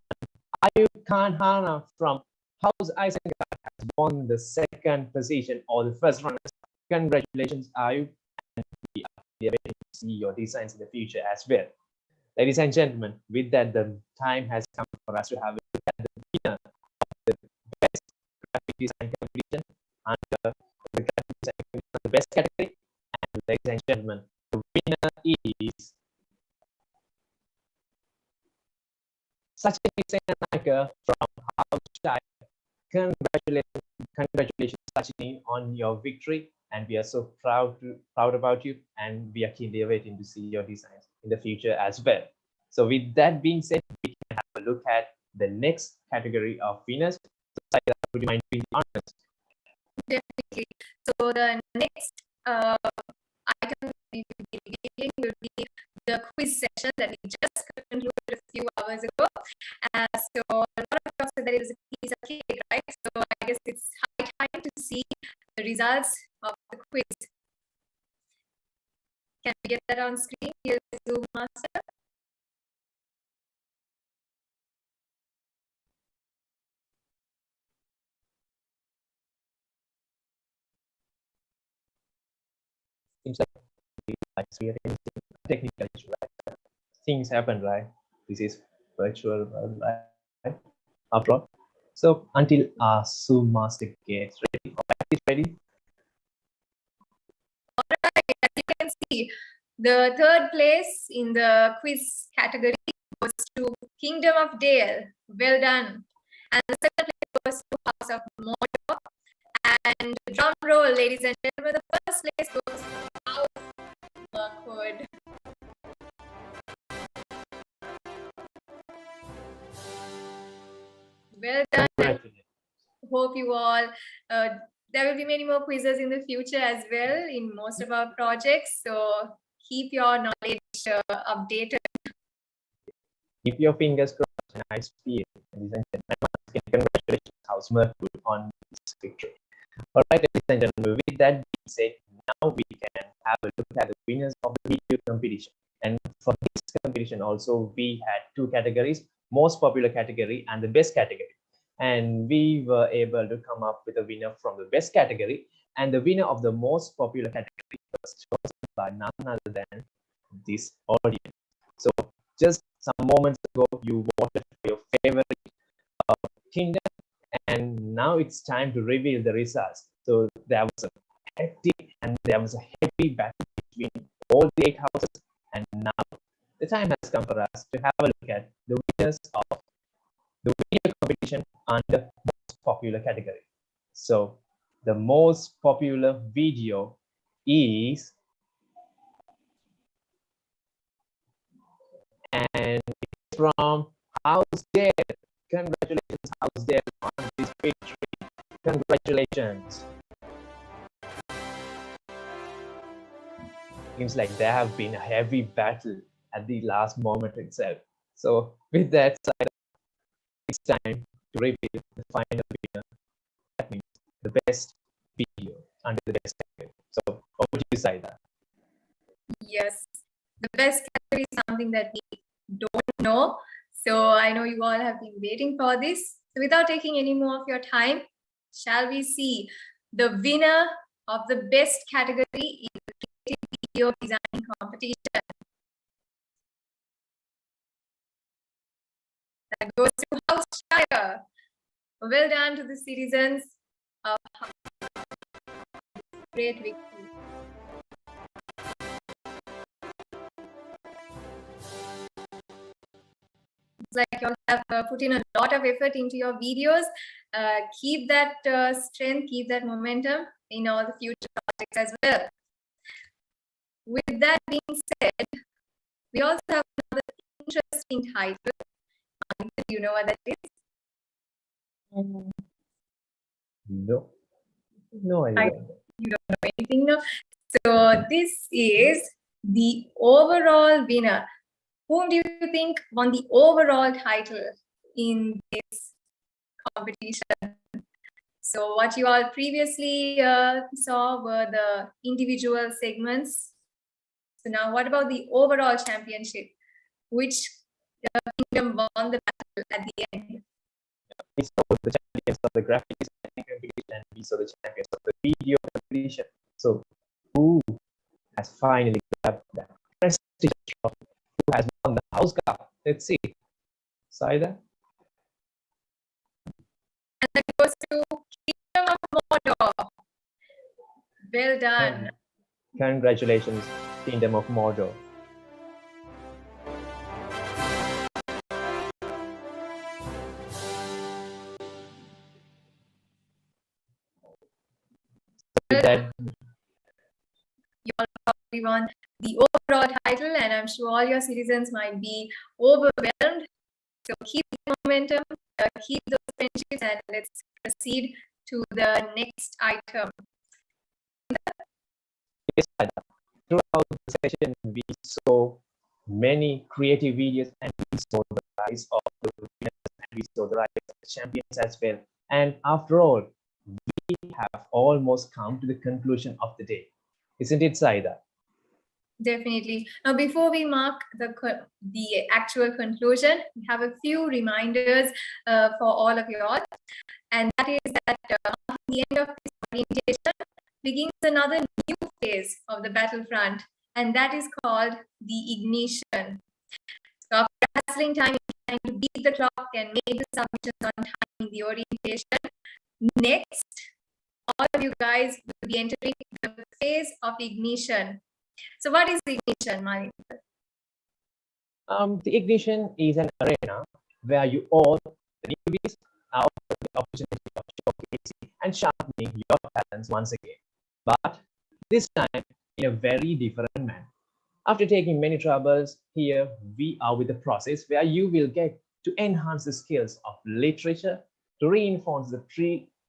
Ayub Khan Hana from House Isengard has won the second position or the first runner. Congratulations, Ayub, and we are waiting to see your designs in the future as well. Ladies and gentlemen, with that, the time has come for us to have a look at the winner of the best graphic design competition under the graphic design competition, the best category. And ladies and gentlemen, the winner is Sachini Senanaka from House. Congratulations, Sachini, on your victory, and we are so proud about you, and we are keenly waiting to see your designs in the future as well. So with that being said, we can have a look at the next category of winners. So, Saida, would you mind being honest? Definitely. So the next item we will be revealing will be the quiz session that we just concluded a few hours ago. So a lot of talks said that it was a piece of cake, right? So I guess it's high time to see the results of the quiz. Can we get that on screen? Here's Zoom Master. Seems like we are experiencing a technical issue, right? Things happen, right? This is virtual world, right? After all. So until our Zoom master gets ready, is ready. All right, as you can see, the third place in the quiz category goes to Kingdom of Dale. Well done. And the second place goes to House of Mordor. And drum roll, ladies and gentlemen, the first place goes to House of Mirkwood. Well done. Hope you all, there will be many more quizzes in the future as well in most of our projects. So keep your knowledge updated. Keep your fingers crossed, and I speak. Ladies and gentlemen, congratulations, House Mirkwood, on this victory. All right, ladies and gentlemen, with that being said, now we can have a look at the winners of the video competition. And for this competition also, we had two categories, most popular category and the best category. And we were able to come up with a winner from the best category, and the winner of the most popular category was chosen by none other than this audience. So just some moments ago, you voted for your favorite kingdom, and now it's time to reveal the results. So there was a hectic and there was a heavy battle between all the 8 houses, and now the time has come for us to have a look at the winners of the video competition under most popular category. So the most popular video is, and it's from House Dare. Congratulations, House Dare, on this victory. Congratulations. Seems like there have been a heavy battle at the last moment itself. So with that side, it's time to reveal the final winner. That means the best video under the best category. So over to you, Saida. Yes, the best category is something that we don't know. So I know you all have been waiting for this. So without taking any more of your time, shall we see the winner of the best category in the creative video design competition? That goes to House Shire. Well done to the citizens of great victory. It's like you all have put in a lot of effort into your videos. Keep that strength, keep that momentum in all the future projects as well. With that being said, we also have another interesting title. Do you know what that is? No. No idea. You don't know anything, no? So this is the overall winner. Whom do you think won the overall title in this competition? So what you all previously saw were the individual segments. So now what about the overall championship? Which kingdom won the battle at the end? We saw the champions of the graphic design competition, and we saw the champions of the video competition. So who has finally grabbed that prestigious trophy? Who has won the house cup? Let's see. Saida? And that goes to Kingdom of Mordor. Well done. Congratulations, Kingdom of Mordor. said. You all probably want the overall title, and I'm sure all your citizens might be overwhelmed. So keep the momentum, keep those friendships, and let's proceed to the next item. Yes, Saida. Throughout the session, we saw many creative videos, and we saw the rise of the winners, and we saw the rise of the champions as well. And after all, we have almost come to the conclusion of the day. Isn't it, Saida? Definitely. Now, before we mark the actual conclusion, we have a few reminders for all of you all. And that is that after the end of this orientation begins another new phase of the battlefront, and that is called the ignition. So after hustling time, trying to beat the clock and make the submissions on time in the orientation, next, all of you guys will be entering the phase of ignition. So what is ignition, Malik? The ignition is an arena where you all, the newbies, are offered the opportunity of showcasing and sharpening your talents once again. But this time in a very different manner. After taking many troubles, here we are with a process where you will get to enhance the skills of literature to reinforce the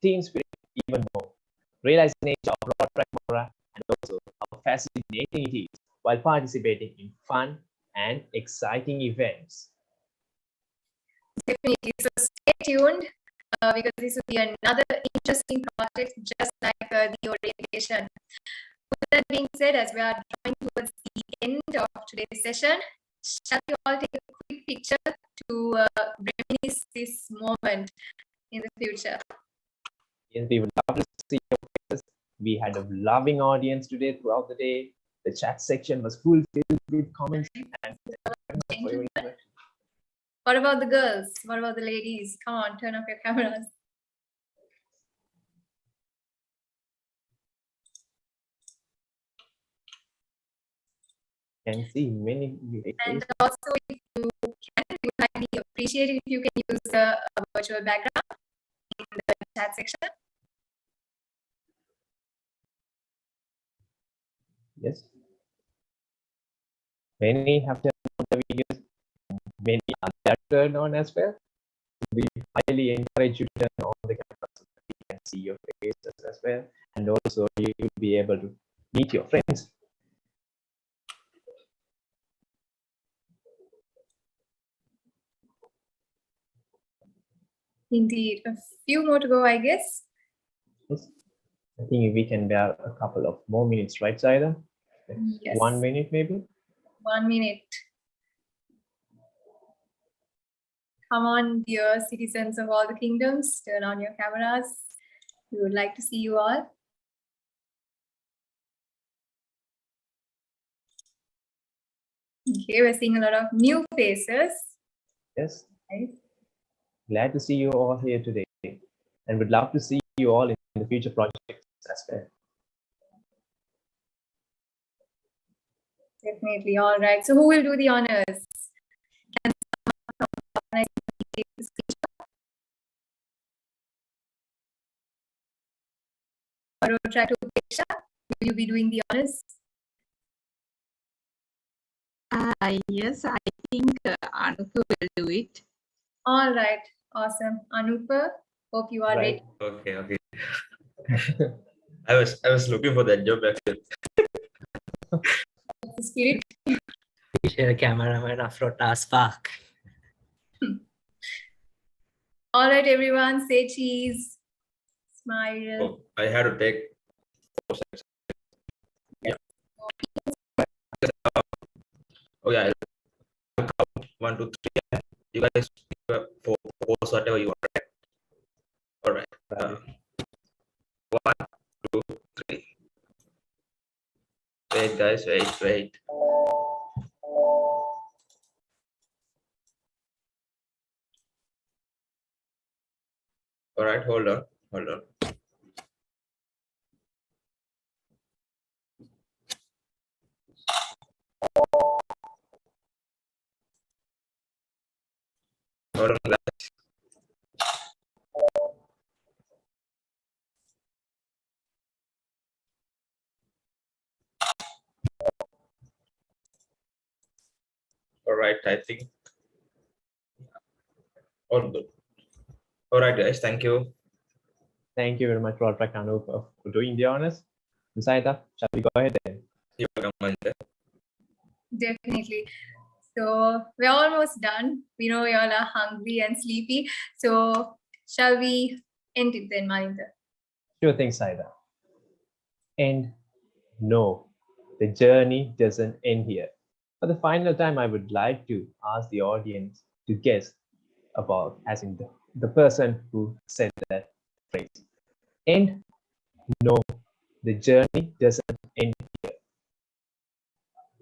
team spirit even more. Realize the nature of RotaSpark Mora and also how fascinating it is while participating in fun and exciting events. Definitely. So stay tuned because this will be another interesting project just like the orientation. With that being said, as we are drawing towards the end of today's session, shall we all take a quick picture to reminisce this moment in the future? Yes, we would love to see your faces. We had a loving audience today throughout the day. The chat section was fulfilled with comments. And what about the girls? What about the ladies? Come on, turn off your cameras. Can see many. And also, if you can, we would highly appreciate it if you can use the virtual background in the chat section. Yes. Many have turned on the videos. Many are turned on as well. We highly encourage you to turn on the camera so that we can see your faces as well. And also you will be able to meet your friends. Indeed. A few more to go, I guess. Yes. I think we can bear a couple of more minutes, right, Saida? Yes. 1 minute maybe? 1 minute. Come on, dear citizens of all the kingdoms, turn on your cameras. We would like to see you all. Okay, we're seeing a lot of new faces. Yes. Right. Glad to see you all here today and would love to see you all in the future projects as well. Definitely. All right. So who will do the honors? Can someone take the screenshot? Or try to Upeksha, will you be doing the honors? Yes, I think Anupa will do it. All right. Awesome. Anupa, hope you are ready. Okay. I was looking for that job actually. Spirit. Visual cameraman of RotaSpark. All right, everyone, say cheese. Smile. Oh, I had to take 4 seconds. Yeah. Oh yeah, I'll count 1, 2, 3. You guys pause whatever you want. Right? All right. 1, 2, 3. Wait, guys, wait. All right, hold on. Hold on, guys. All right, I think all good. All right, guys, thank you. Thank you very much, RotaSpark Anup, for doing the honors. Saida, shall we go ahead then? You're welcome, Malinda. Definitely. So we're almost done. We know you all are hungry and sleepy. So shall we end it then, Malinda? Sure thing, Saida. And no, the journey doesn't end here. For the final time, I would like to ask the audience to guess about, as in the person who said that phrase. And no, the journey doesn't end here.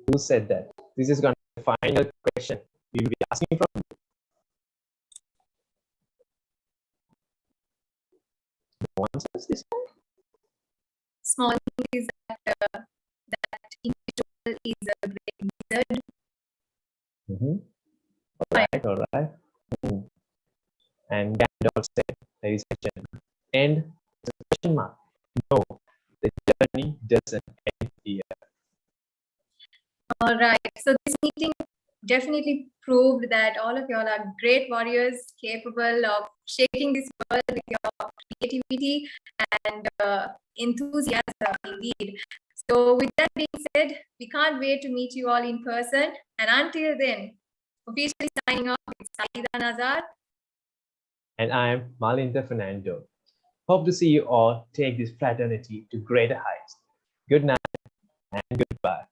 Who said that? This is going to be the final question we will be asking from you. No one says this one? Small thing is that that individual is a great wizard. All right. And Gandalf said, ladies and gentlemen, and the question mark. No, the journey doesn't end here. All right. So this meeting definitely proved that all of y'all are great warriors, capable of shaking this world with your creativity and enthusiasm indeed. So with that being said, we can't wait to meet you all in person. And until then, officially signing off with Saida Nazar. And I am Malinda Fernando. Hope to see you all take this fraternity to greater heights. Good night and goodbye.